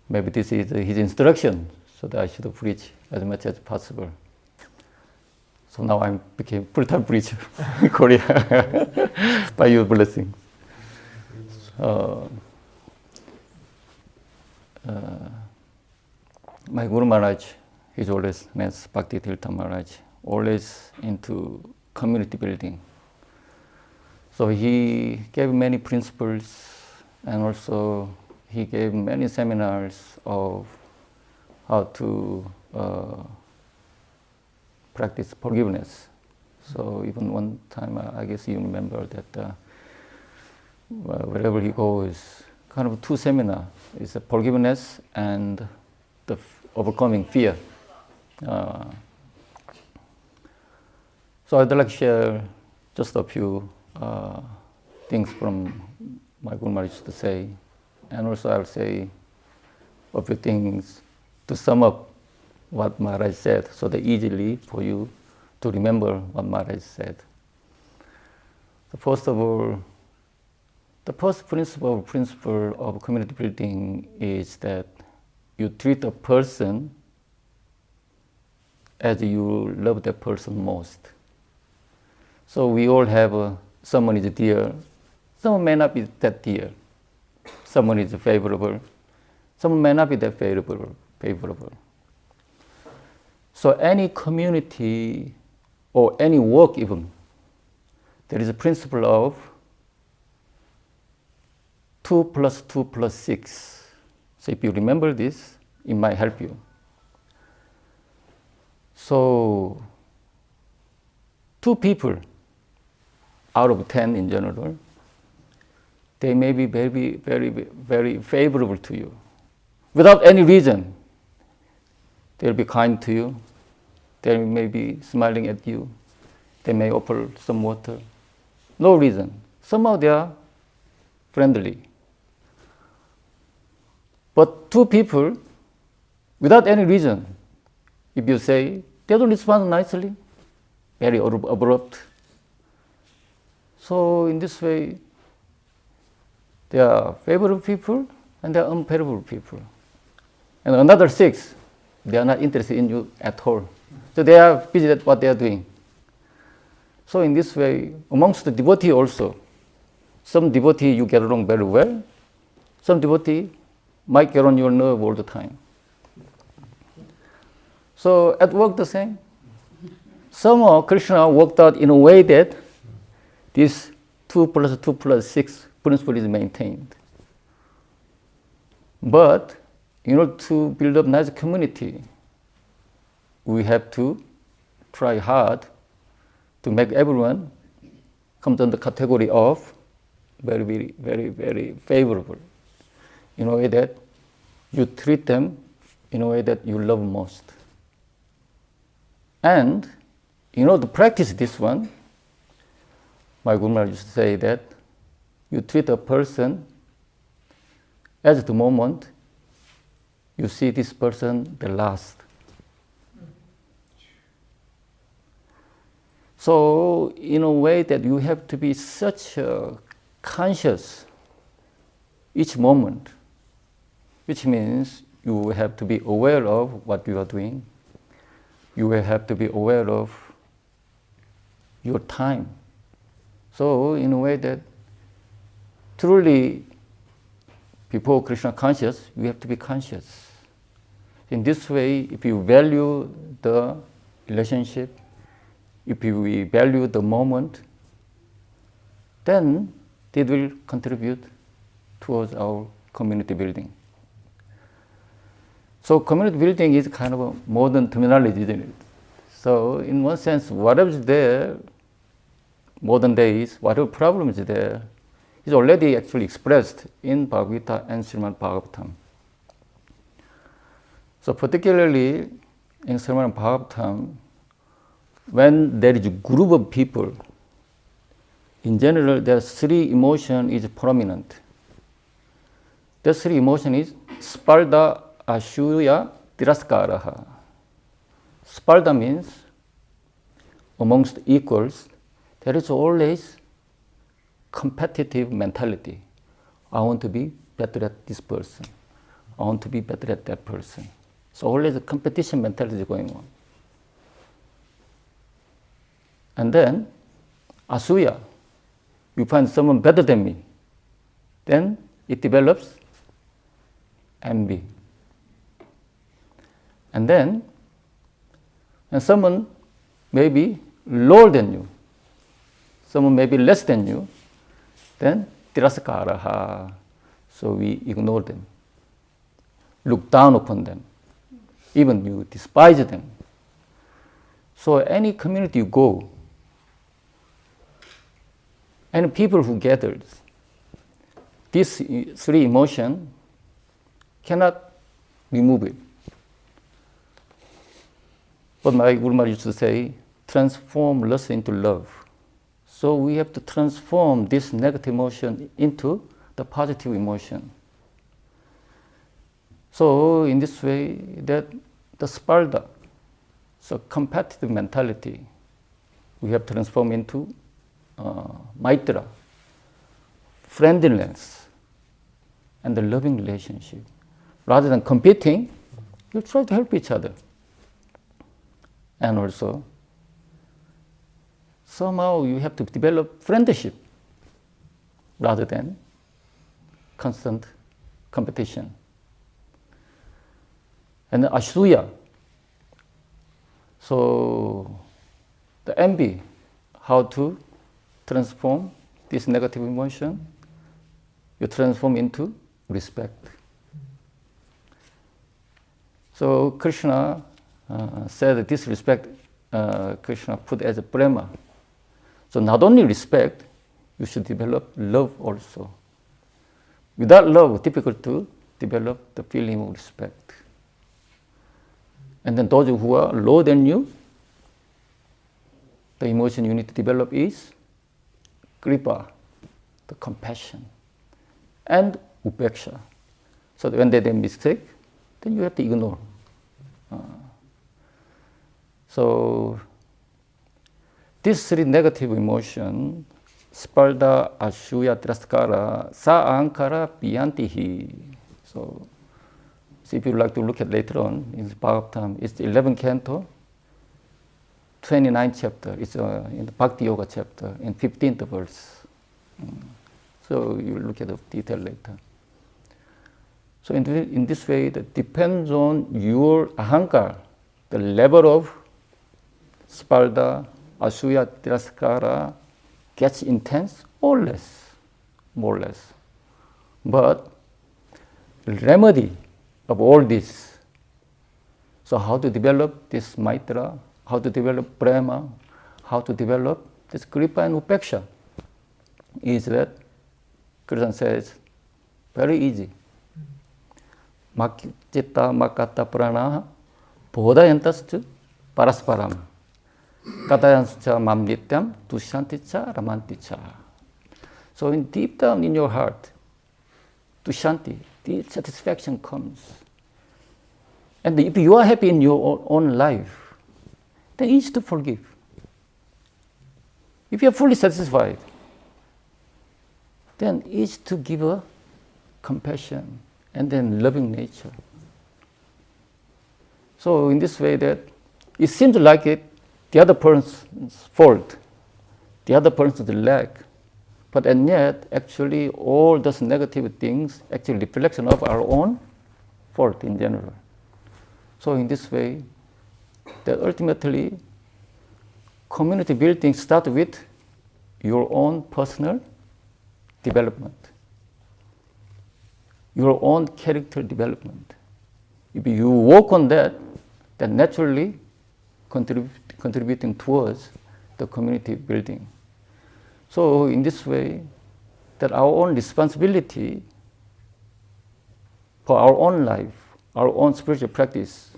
maybe this is his instruction, so that I should preach as much as possible. So now I became full-time preacher in Korea by your blessing. my Guru Maharaj, he's always, as Bhakti Tirtha Maharaj, always into community building. So he gave many principles, and also he gave many seminars of how to practice forgiveness. So even one time, I guess you remember that wherever he goes, kind of two seminars. It's a forgiveness and the overcoming fear. So I'd like to share just a few things from my Guru Maharaj to say, and also I'll say a few things to sum up what Maharaj said, so that easily for you to remember what Maharaj said. So first of all, the first principle of community building is that you treat a person as you love that person most. So we all have someone is dear, someone may not be that dear. Someone is favorable, someone may not be that favorable. So any community or any work even, there is a principle of 2 plus 2 plus 6. So if you remember this, it might help you. So 2 people out of 10 in general, they may be very, very, very favorable to you. Without any reason, they'll be kind to you. They may be smiling at you. They may offer some water. No reason. Somehow they are friendly. But 2 people, without any reason, if you say, they don't respond nicely, very abrupt. So in this way, they are favorable people and they are unfavorable people. And another 6, they are not interested in you at all. So they are busy at what they are doing. So in this way, amongst the devotee also, some devotee you get along very well, some devotee might get on your nerve all the time. So at work the same. Somehow Krishna worked out in a way that this 2 plus 2 plus 6 principle is maintained. But in order to build up nice community, we have to try hard to make everyone come to the category of very, very, very, very favorable, in a way that you treat them in a way that you love most. And in order to practice this one, my Guru Maharaj used to say that you treat a person as the moment you see this person the last. So in a way that you have to be such conscious each moment, which means you will have to be aware of what you are doing. You will have to be aware of your time. So in a way that truly before Krishna conscious, you have to be conscious. In this way, if you value the relationship, if we value the moment, then it will contribute towards our community building. So community building is kind of a modern terminology, isn't it? So in one sense, whatever is there, modern days, whatever problem is there, is already actually expressed in Bhagavad Gita and Srimad Bhagavatam. So particularly in Srimad Bhagavatam, when there is a group of people, in general, there are 3 emotions is prominent. The 3 emotion is Spardha, Asuya, Tiraskaraha. Spardha means amongst equals, there is always competitive mentality. I want to be better at this person. I want to be better at that person. So always a competition mentality is going on. And then Asuya, you find someone better than me. Then it develops envy. And then, when someone may be lower than you, someone may be less than you, then tiraskaraha. So we ignore them, look down upon them, even you despise them. So any community you go, and people who gathered, these three emotions cannot remove it. But my Guru Maharaj used to say, transform lust into love. So we have to transform this negative emotion into the positive emotion. So in this way, that the spardha, so competitive mentality, we have transformed into maitra, friendliness, and the loving relationship. Rather than competing, you try to help each other. And also, somehow you have to develop friendship rather than constant competition. And asuya, so the envy, how to transform this negative emotion, you transform into respect. So Krishna said that this respect, Krishna put as a prema. So not only respect, you should develop love also. Without love, it's difficult to develop the feeling of respect. And then those who are lower than you, the emotion you need to develop is kripa, the compassion, and upeksha. So that when they make mistake, then you have to ignore. So these three negative emotions, spardha, asuya, tiraskara, sa ahankara piyantihi. So if you like to look at later on in Bhagavatam, it's the 11th canto, 29th chapter. It's in the Bhakti Yoga chapter, in 15th verse. So you look at the detail later. So in this way, that depends on your ahankar, the level of spardha, asuya, tiraskara gets intense or less, more or less. But the remedy of all this, so how to develop this maitra, how to develop prema, how to develop this kripa and upeksha, is that Krishna says, very easy. Makcitta makata prana bodhayantascha parasparam katayanscha mamnityam dushanticha ramanticha. So in deep down in your heart, dushanti, deep satisfaction comes. And if you are happy in your own life, then it's to forgive. If you are fully satisfied, then it's to give a compassion and then loving nature. So in this way, that it seems like the other person's fault, the other person's lack, but and yet actually all those negative things actually reflection of our own fault in general. So in this way, that ultimately community building starts with your own personal development, your own character development. If you work on that, then naturally contributing towards the community building. So in this way, that our own responsibility for our own life, our own spiritual practice,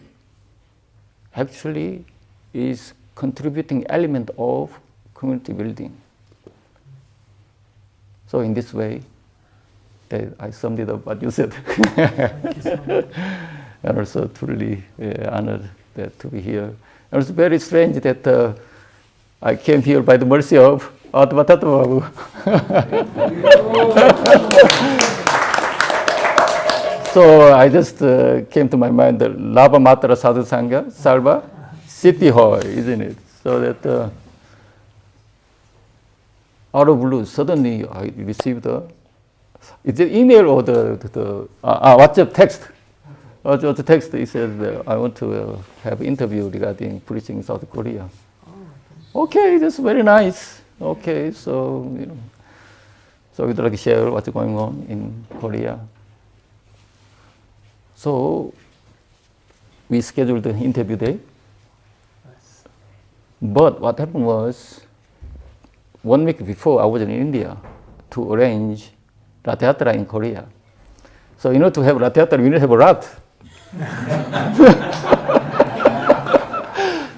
actually is contributing element of community building. So in this way, that I summed it up what you said. Thank you so much. And also truly honored to be here. And it's very strange that I came here by the mercy of Advaita Babu. So I just came to my mind the Lava Matra Sadhu Sangha, Sarva, City Hall, isn't it? So that out of blue, suddenly I received is it email or the WhatsApp text? the text, he says, I want to have interview regarding preaching in South Korea. Okay, that's very nice. Okay, so, so we'd like to share what's going on in Korea. So we scheduled the interview day. But what happened was, 1 week before, I was in India to arrange Rath Yatra in Korea. So in order to have Rath Yatra, we need to have a Rath.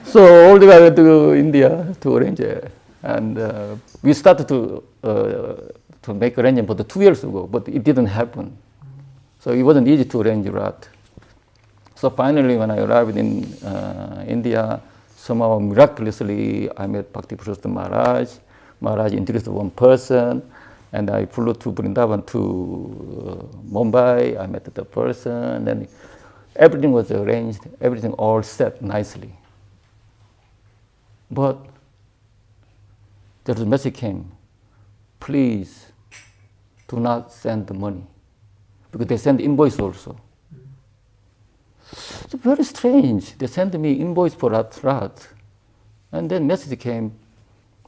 So all the way I went to India to arrange it. And we started to make arrangement for the 2 years ago, but it didn't happen. So it wasn't easy to arrange Rath. So finally, when I arrived in India, somehow miraculously, I met Bhakti Prasad Maharaj. Maharaj introduced one person, and I flew to Vrindavan to Mumbai. I met the person, then everything was arranged, everything all set nicely. But the message came, please do not send the money, because they send invoice also. It's very strange. They sent me invoice for Rath, and then message came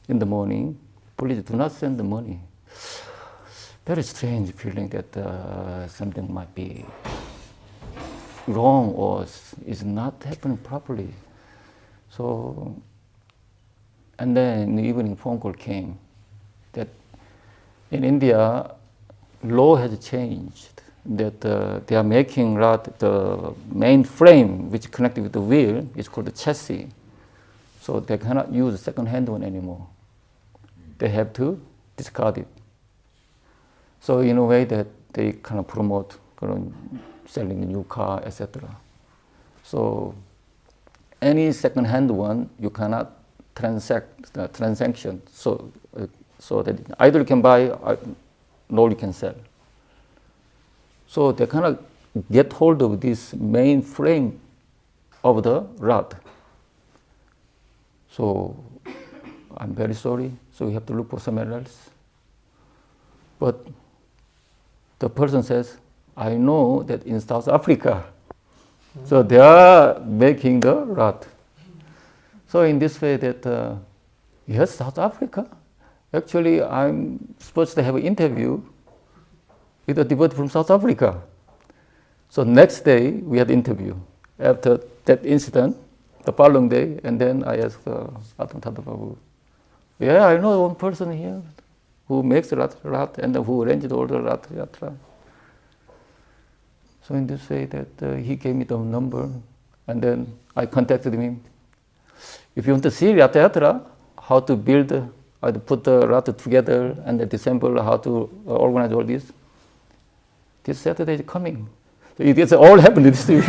in the morning, please do not send the money. Very strange feeling that something might be wrong or is not happening properly. So, and then in the evening phone call came that in India, law has changed, that they are making the main frame which connected with the wheel is called the chassis. So they cannot use the second-hand one anymore. They have to discard it. So in a way that they kind of promote selling a new car, etc. So any second-hand one, you cannot transact the transaction. So that either you can buy or you can sell. So they cannot get hold of this main frame of the rod. So I'm very sorry. So we have to look for somewhere else. But the person says, I know that in South Africa, so they are making the rod. So in this way that, yes, South Africa. Actually, I'm supposed to have an interview with a devotee from South Africa. So next day, we had interview. After that incident, the following day, and then I asked Atma Tata Prabhu, yeah, I know one person here who makes the Rath and who arranged all the Rath Yatra. So in this way that he gave me the number, and then I contacted him. If you want to see Rath Yatra, how to build, how to put the Rath together, and then December, how to organize all this Saturday is coming. So it is all happened this week.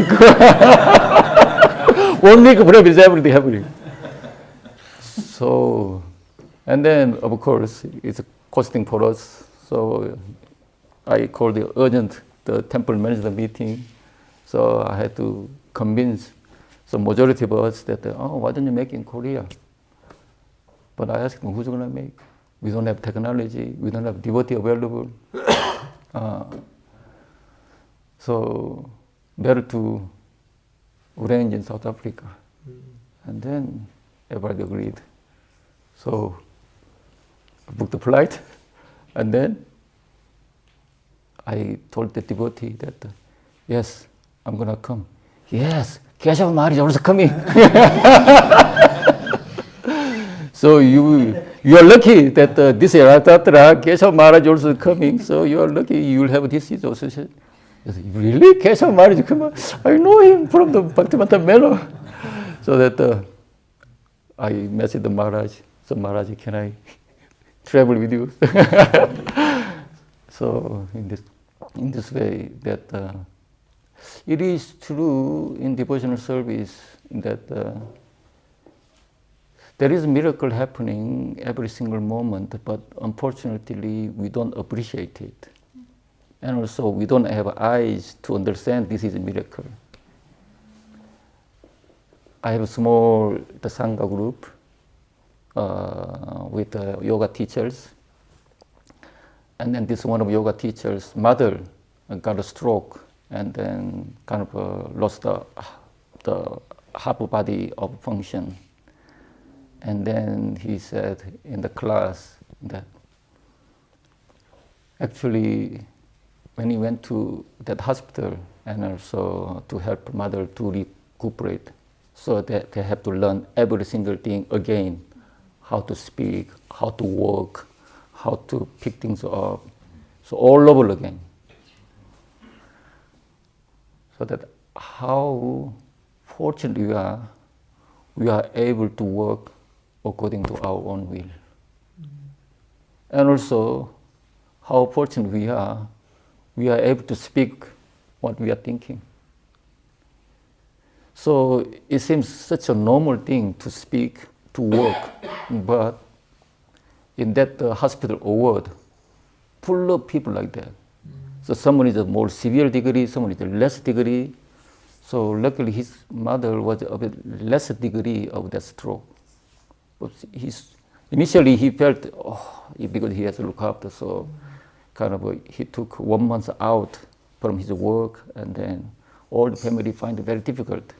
1 week break is everything happening. So, and then of course it's costing for us. So I called the temple management meeting. So I had to convince the majority of us that, why don't you make in Korea? But I asked them, who's going to make? We don't have technology. We don't have devotee available. So better to arrange in South Africa. And then everybody agreed. So I booked the flight, and then I told the devotee that, yes, I'm going to come. Yes, Keshava Maharaja is also coming. So you are lucky that this year, Keshava Maharaja also coming. So you are lucky you will have this seat also. I said, really? Keshava Maharaja come on? I know him from the Bhaktivedanta Mela. So that I messaged the Maharaj. So Maharaj, can I travel with you? So in this way that it is true in devotional service that there is a miracle happening every single moment, but unfortunately we don't appreciate it. And also we don't have eyes to understand this is a miracle. I have a small Sangha group with yoga teachers. And then this one of yoga teachers' mother got a stroke and then kind of lost the half body of function. And then he said in the class that actually when he went to that hospital and also to help mother to recuperate, so that they have to learn every single thing again, how to speak, how to walk, how to pick things up, so all over again. So that how fortunate we are able to work according to our own will. And also how fortunate we are able to speak what we are thinking. So it seems such a normal thing to speak, to work, but in that hospital ward, full of people like that. So someone is a more severe degree, someone is a less degree. So luckily his mother was a bit less degree of that stroke. But initially he felt, because he has to look after, so kind of he took 1 month out from his work, and then all the family find it very difficult.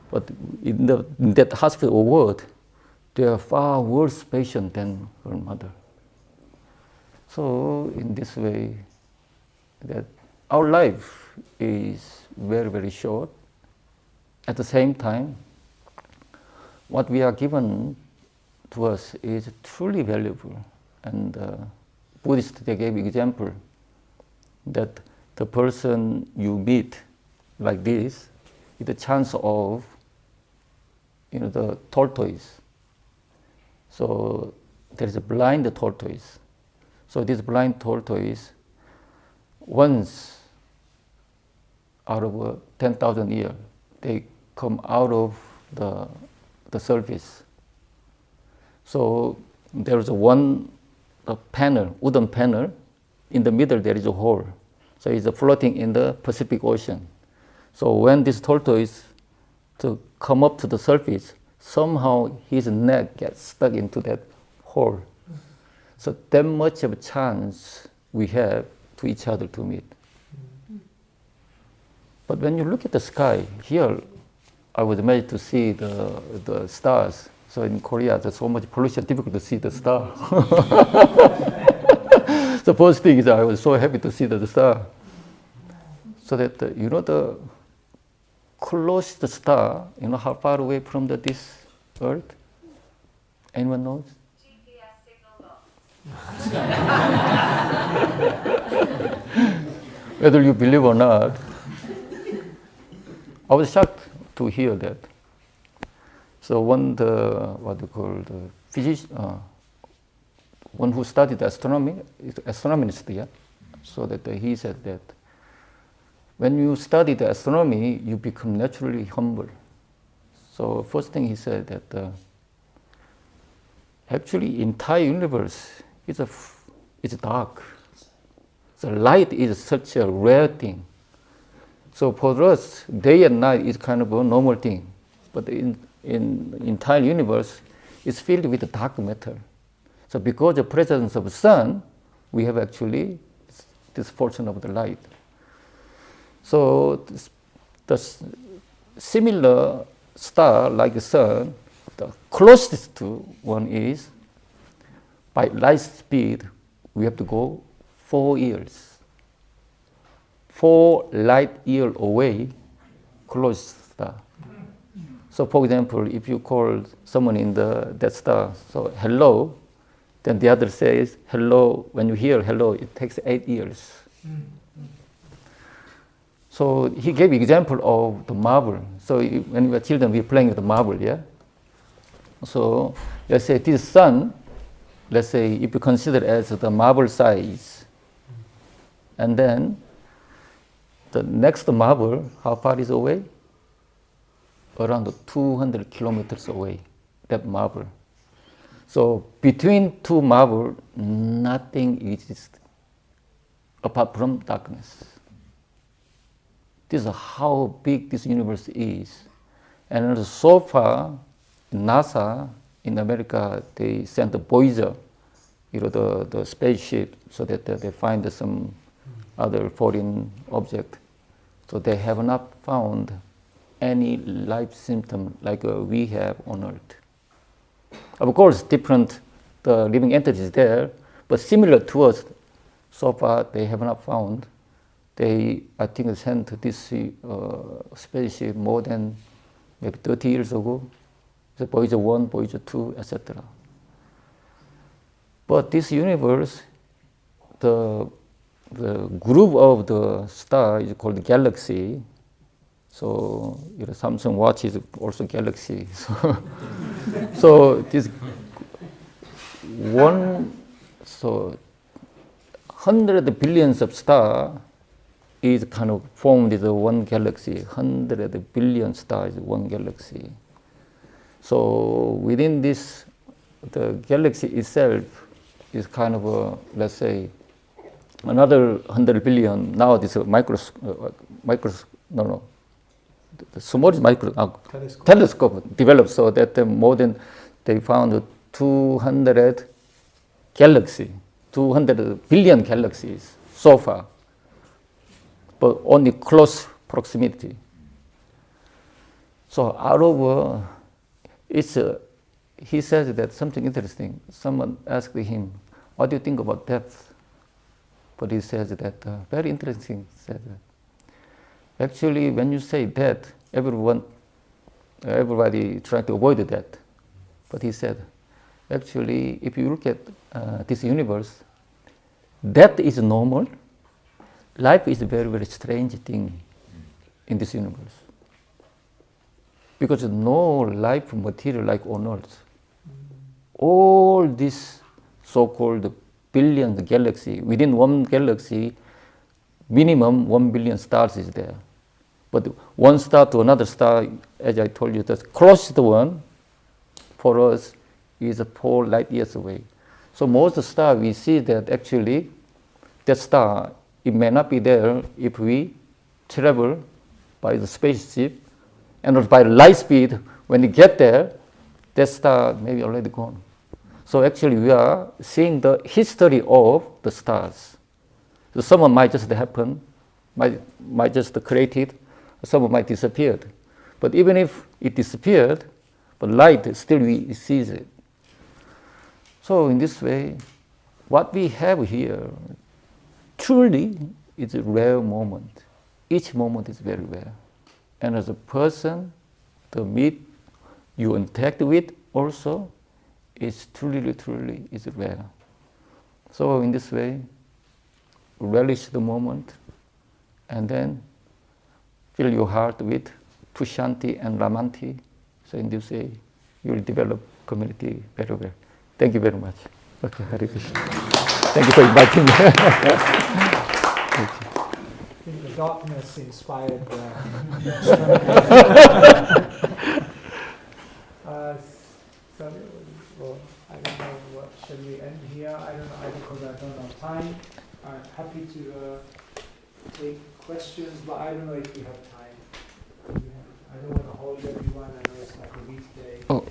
But in that hospital ward, they are far worse patients than her mother. So in this way, that our life is very, very short. At the same time, what we are given to us is truly valuable. And Buddhists, they gave example that the person you meet like this is the chance of, the tortoise. So there is a blind tortoise. So this blind tortoise, once out of 10,000 years, they come out of the surface. So there is a panel, wooden panel. In the middle there is a hole. So it's floating in the Pacific Ocean. So when this tortoise to come up to the surface, somehow his neck gets stuck into that hole. So that much of a chance we have to each other to meet. But when you look at the sky, here I was amazed to see the stars. So in Korea, there's so much pollution, difficult to see the stars. The first thing is I was so happy to see the star. So that, the closest star, how far away from this earth? Anyone knows? GPS signal Whether you believe or not, I was shocked to hear that. So physician, one who studied astronomy, is astronomist, yeah. So that he said that when you study the astronomy, you become naturally humble. So first thing he said that actually entire universe is dark. So light is such a rare thing. So for us, day and night is kind of a normal thing, but in entire universe is filled with dark matter. So because of the presence of the sun, we have actually this portion of the light. So the similar star like the sun, the closest to one is, by light speed, we have to go 4 years. 4 light years away, closest star. So for example, if you call someone in that star, so hello, then the other says hello. When you hear hello, it takes 8 years. So he gave example of the marble. So when we were children, we were playing with the marble, yeah? So let's say this sun, let's say if you consider as the marble size, and then the next marble, how far is away? Around 200 kilometers away, that marble. So between two marbles, nothing exists apart from darkness. This is how big this universe is. And so far, NASA in America, they sent the Voyager, the spaceship, so that they find some other foreign object. So they have not found any life symptom like we have on Earth. Of course, different the living entities there, but similar to us, so far they have not found. They, I think, sent this spaceship more than maybe 30 years ago. The Voyager 1, Voyager 2, etc. But this universe, the group of the star is called galaxy. So Samsung watch is also galaxy. So this one, so 100 billions of stars is kind of formed as one galaxy. 100 billion stars is one galaxy. So within this, the galaxy itself is kind of a, let's say, another 100 billion. Now this the smallest telescope developed, so that more than they found 200 galaxies, 200 billion galaxies so far, but only close proximity. So out of he says that something interesting. Someone asked him, "What do you think about death?" But he says that very interesting. Said actually, when you say death, everybody tries to avoid death. But he said, actually, if you look at this universe, death is normal. Life is a very, very strange thing in this universe. Because no life material like on Earth. All these so-called billions galaxies, within one galaxy, minimum 1 billion stars is there. But one star to another star, as I told you, the closest one for us is 4 light years away. So most stars we see that actually that star, it may not be there if we travel by the spaceship and by light speed. When we get there, that star may be already gone. So actually we are seeing the history of the stars. So someone might just happen, might just create it, someone might disappear. But even if it disappeared, but light still we sees it. So in this way, what we have here truly is a rare moment. Each moment is very rare. And as a person, the meet you interact with also is truly is rare. So in this way, relish the moment and then fill your heart with Tushanti and Ramanti. So in this way, you will develop community very well. Thank you very much. Okay, Hare Krishna. Thank you for inviting me. I think the darkness inspired well, I don't know, what should we end here? I don't know, either because I don't have time. I'm happy to take questions, but I don't know if we have time. I don't want to hold everyone. I know it's like a weekday. Oh.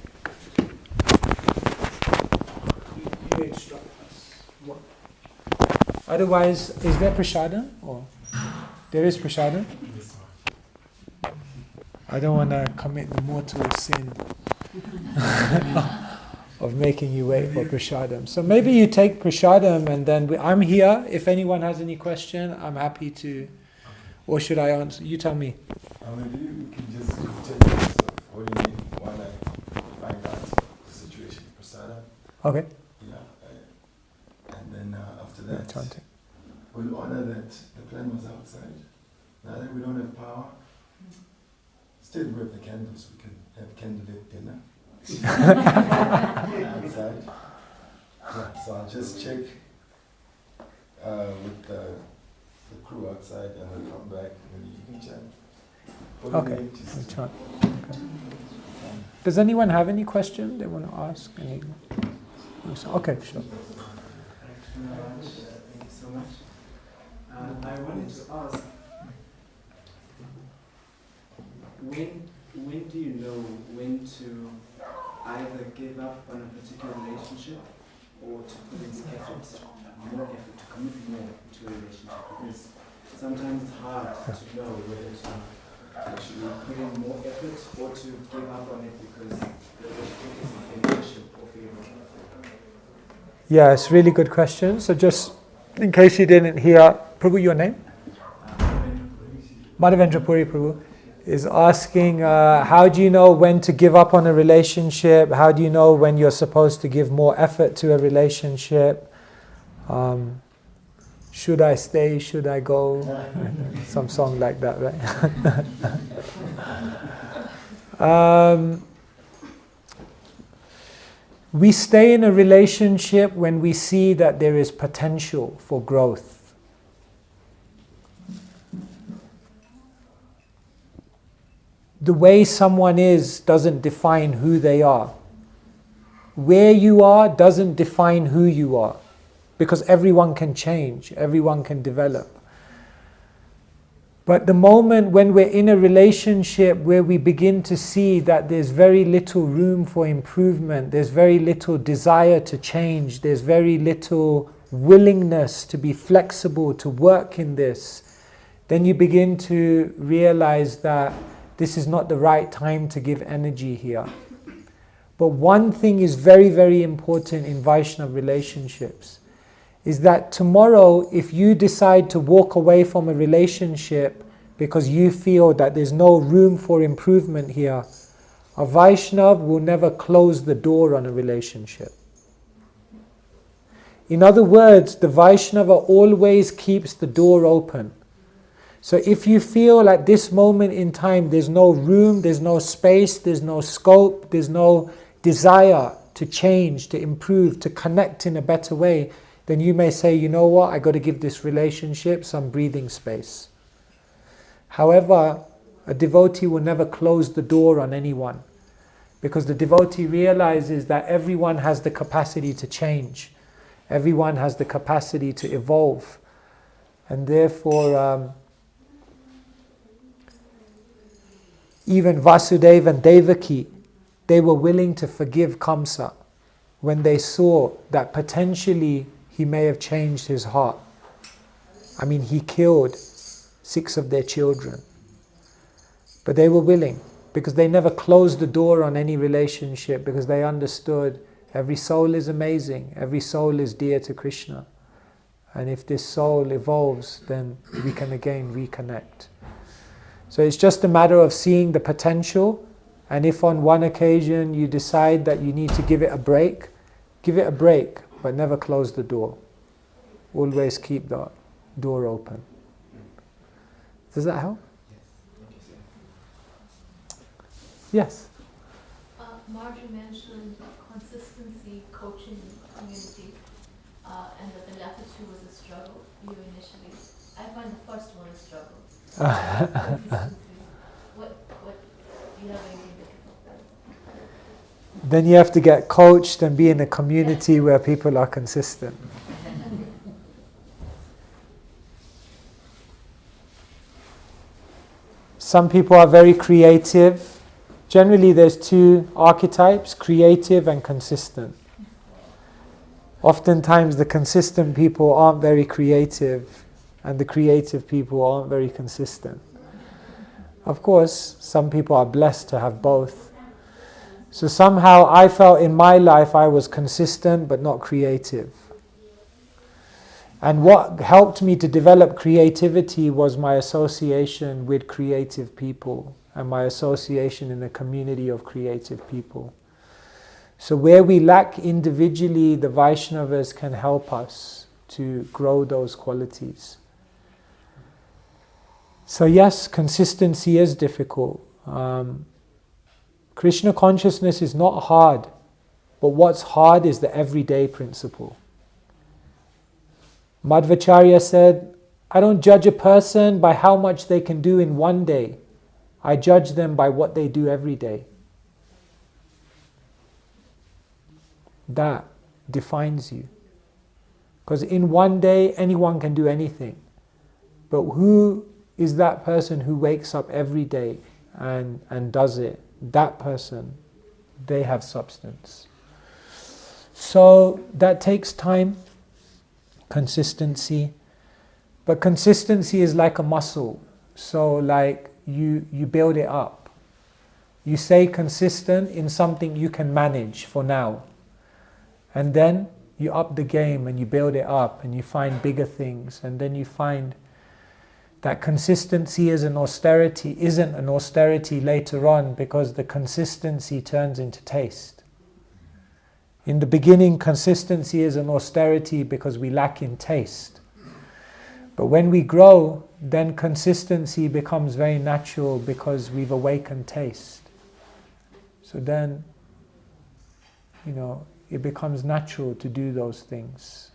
You instruct us. What? Otherwise, is there prasadam? Or there is prasadam? I don't want to commit the mortal sin of making you wait for prasadam. So maybe you take prasadam and then I'm here. If anyone has any question, I'm happy to. Or should I answer? You tell me. Maybe you can just tell us what do you mean while I find out the situation. Prasadam. Okay. Yeah. And then after that, we'll honor that the plan was outside. Now that we don't have power, still with the candles, we can have candlelit dinner. Outside. Yeah, so I'll just check with the crew outside and we'll come back when you can chat. Okay. Does anyone have any question they want to ask? Okay, sure. Thank you so much. I wanted to ask, when do you know when to either give up on a particular relationship or to put in effort, more effort, to commit more to a relationship? Because sometimes it's hard to know whether to actually put in more effort or to give up on it because the relationship isn't beneficial or favorable. Yeah, it's a really good question. So just in case you didn't hear, Prabhu, your name? Madhavendra Puri Prabhu is asking, how do you know when to give up on a relationship? How do you know when you're supposed to give more effort to a relationship? Should I stay? Should I go? Some song like that, right? We stay in a relationship when we see that there is potential for growth. The way someone is doesn't define who they are. Where you are doesn't define who you are. Because everyone can change, everyone can develop. But the moment when we're in a relationship where we begin to see that there's very little room for improvement, there's very little desire to change, there's very little willingness to be flexible, to work in this, then you begin to realize that this is not the right time to give energy here. But one thing is very, very important in Vaishnava relationships, is that tomorrow, if you decide to walk away from a relationship because you feel that there's no room for improvement here, a Vaishnava will never close the door on a relationship. In other words, the Vaishnava always keeps the door open. So if you feel at this moment in time there's no room, there's no space, there's no scope, there's no desire to change, to improve, to connect in a better way, then you may say, you know what, I got to give this relationship some breathing space. However, a devotee will never close the door on anyone, because the devotee realizes that everyone has the capacity to change. Everyone has the capacity to evolve. And therefore, even Vasudeva and Devaki, they were willing to forgive Kamsa when they saw that potentially he may have changed his heart. I mean, he killed 6 of their children. But they were willing, because they never closed the door on any relationship, because they understood every soul is amazing, every soul is dear to Krishna. And if this soul evolves, then we can again reconnect. So it's just a matter of seeing the potential, and if on one occasion you decide that you need to give it a break, but never close the door. Always keep the door open. Does that help? Yes? Marjorie mentioned consistency, coaching community, and that the latter two was a struggle, you initially. I find the first one a struggle. What do you have anything difficult? Then you have to get coached and be in a community where people are consistent. Some people are very creative. Generally there's 2 archetypes, creative and consistent. Oftentimes the consistent people aren't very creative, and the creative people aren't very consistent. Of course, some people are blessed to have both. So somehow I felt in my life I was consistent but not creative. And what helped me to develop creativity was my association with creative people and my association in a community of creative people. So where we lack individually, the Vaishnavas can help us to grow those qualities. So yes, consistency is difficult. Krishna consciousness is not hard, but what's hard is the everyday principle. Madhvacharya said, I don't judge a person by how much they can do in one day. I judge them by what they do every day. That defines you. Because in one day, anyone can do anything. But who is that person who wakes up every day and does it? That person, they have substance. So that takes time, consistency. But consistency is like a muscle. So like you build it up. You stay consistent in something you can manage for now. And then you up the game and you build it up and you find bigger things. And then you find that consistency isn't an austerity later on, because the consistency turns into taste. In the beginning, consistency is an austerity because we lack in taste. But when we grow, then consistency becomes very natural because we've awakened taste. So then, it becomes natural to do those things.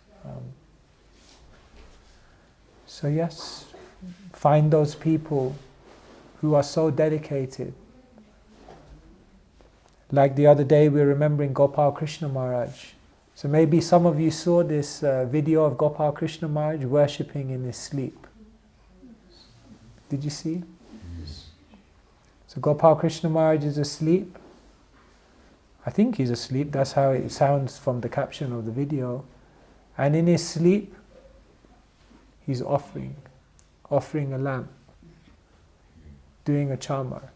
So yes, find those people who are so dedicated. Like the other day, we were remembering Gopal Krishna Maharaj. So maybe some of you saw this video of Gopal Krishna Maharaj worshipping in his sleep. Did you see? Yes. So Gopal Krishna Maharaj is asleep. I think he's asleep. That's how it sounds from the caption of the video. And in his sleep, he's offering a lamp, doing a chamar.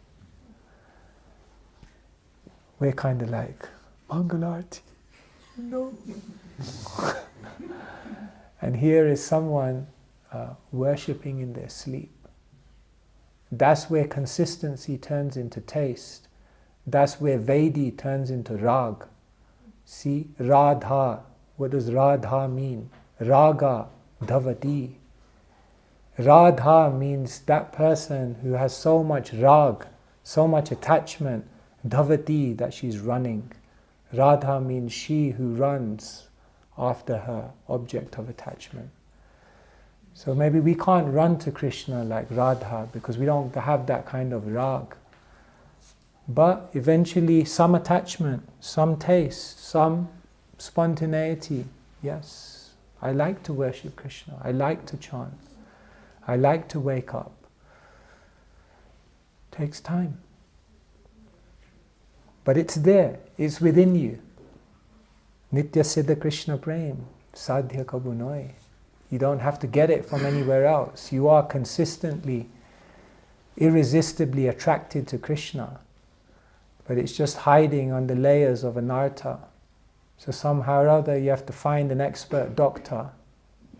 We're kind of like, Mangalarti, no. And here is someone worshipping in their sleep. That's where consistency turns into taste. That's where Vaidhi turns into rag. See, Radha. What does Radha mean? Raga, Dhavati. Radha means that person who has so much rag, so much attachment, Dhavati, that she's running. Radha means she who runs after her object of attachment. So maybe we can't run to Krishna like Radha because we don't have that kind of rag. But eventually some attachment, some taste, some spontaneity. Yes, I like to worship Krishna. I like to chant. I like to wake up. Takes time. But it's there. It's within you. Nitya Siddha Krishna Prem. Sadhya Kabhu Noy. You don't have to get it from anywhere else. You are consistently, irresistibly attracted to Krishna. But it's just hiding under layers of anartha. So somehow or other you have to find an expert doctor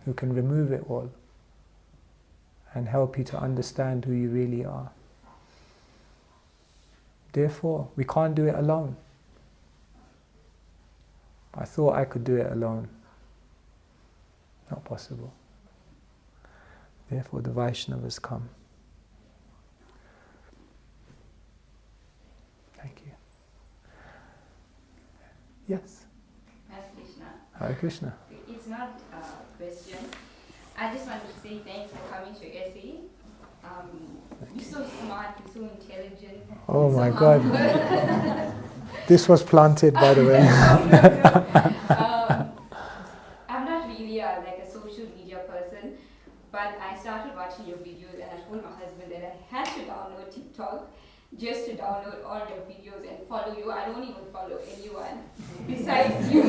who can remove it all and help you to understand who you really are. Therefore, we can't do it alone. I thought I could do it alone. Not possible. Therefore, the Vaishnavas come. Thank you. Yes? Hare Krishna. Hare Krishna. It's not a question. I just wanted to say thanks for coming to SE. You're so smart, you're so intelligent. Oh my God. This was planted, by the way. I'm not really like a social media person, but I started watching your videos and I told my husband that I had to download TikTok just to download all your videos and follow you. I don't even follow anyone besides you.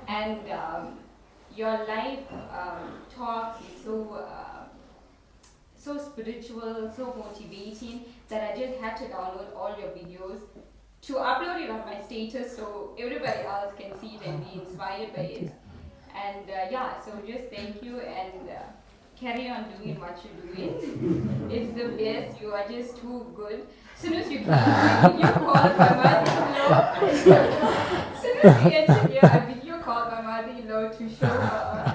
And your live talks is so spiritual, so motivating that I just had to download all your videos to upload it on my status so everybody else can see it and be inspired by it. And so just thank you and carry on doing what you're doing. It's the best. You are just too good. As soon as you came, I video called my mother-in-law. As soon as we entered here, I video called my mother-in-law to show her.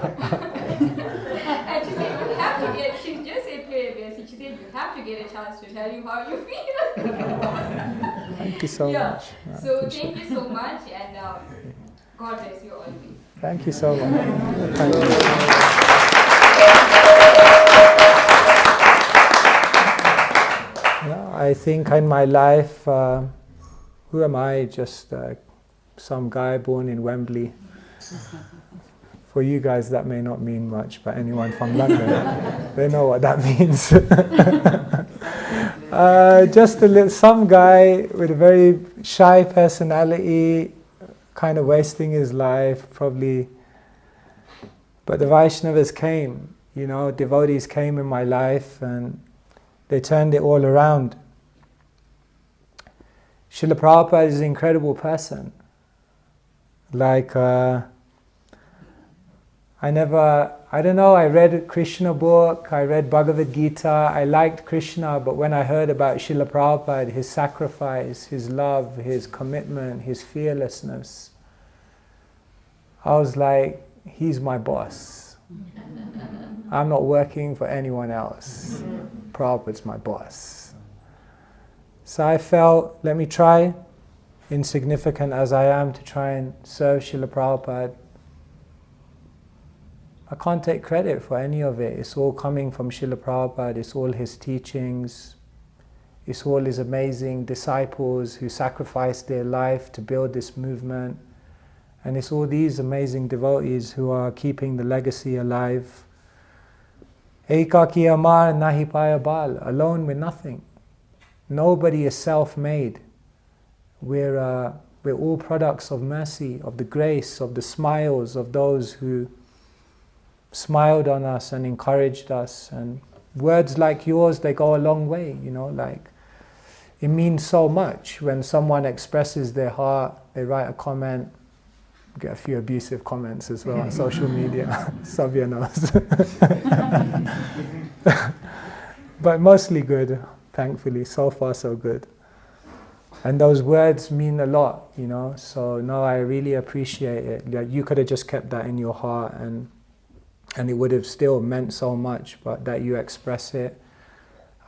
And she said, you have to get, she just said, play a message. She said, you have to get a chance to tell you how you feel. Thank you so much. So thank you so much and God bless you always. Thank you so much. Thank you. I think in my life, who am I? Just some guy born in Wembley. For you guys, that may not mean much, but anyone from London, they know what that means. Just some guy with a very shy personality, kind of wasting his life, probably. But the Vaishnavas came, You know, devotees came in my life and they turned it all around. Srila Prabhupada is an incredible person. Like, I read a Krishna book, I read Bhagavad Gita, I liked Krishna, but when I heard about Srila Prabhupada, his sacrifice, his love, his commitment, his fearlessness, I was like, he's my boss. I'm not working for anyone else. Prabhupada's my boss. So I felt, let me try, insignificant as I am, to try and serve Srila Prabhupada. I can't take credit for any of it. It's all coming from Srila Prabhupada. It's all his teachings. It's all his amazing disciples who sacrificed their life to build this movement. And it's all these amazing devotees who are keeping the legacy alive. Ekaki amar nahi paya bal, alone with nothing. Nobody is self-made. We're all products of mercy, of the grace, of the smiles of those who smiled on us and encouraged us. And words like yours, they go a long way, you know, like it means so much when someone expresses their heart, they write a comment. Get a few abusive comments as well on social media. Savya knows. But mostly good, thankfully. So far, so good. And those words mean a lot, you know. So, no, I really appreciate it. Like, you could have just kept that in your heart and it would have still meant so much, but that you express it,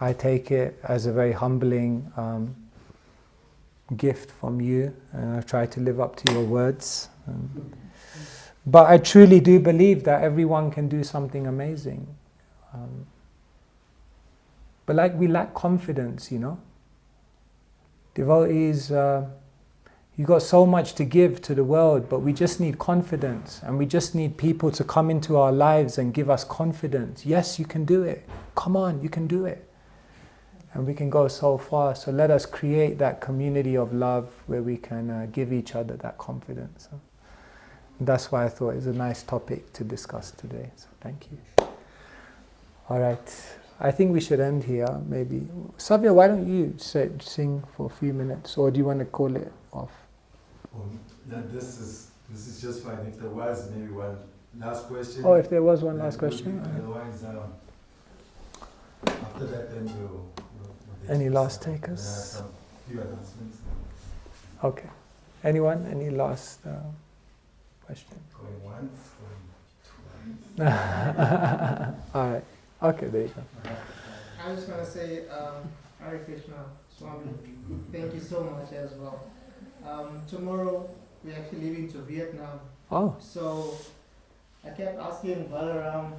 I take it as a very humbling gift from you, and I try to live up to your words. But I truly do believe that everyone can do something amazing. But like, we lack confidence, you know. Devotees, you've got so much to give to the world, but we just need confidence, and we just need people to come into our lives and give us confidence. Yes, you can do it. Come on, you can do it. And we can go so far. So let us create that community of love where we can give each other that confidence. That's why I thought it was a nice topic to discuss today. So thank you. All right. I think we should end here, maybe. Savya, why don't you sing for a few minutes, or do you want to call it off? This is just fine. If there was maybe one last question. Oh, if there was one last question. Otherwise, after that, then we'll any last takers? Some few announcements. Okay. Anyone? Any last question? Going once, going twice. All right. Okay, there you go. I just want to say, Hare Krishna, Swami, thank you so much as well. Tomorrow, we're actually leaving to Vietnam. Oh. So, I kept asking Balaram,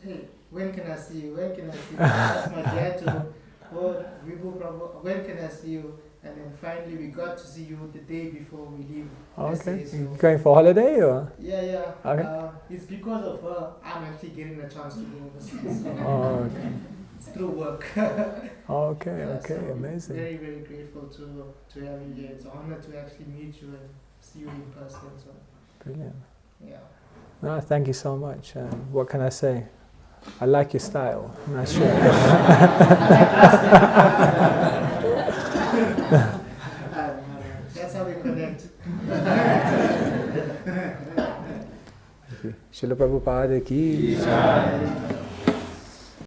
hey, when can I see you? When can I see you? I asked my dad to, Vibhu Prabhu, when can I see you? And then finally we got to see you the day before we leave. Okay. So You going for holiday or? yeah. Okay. It's because of her I'm actually getting a chance to go overseas. So Oh, okay. it's through work. Okay, Yeah, okay, so amazing. Very, very grateful to have you here. It's an honor to actually meet you and see you in person. So Brilliant. yeah. No, thank you so much. What can I say? I like your style. I'm not sure. That's how we connect. Srila Prabhupada ki jai.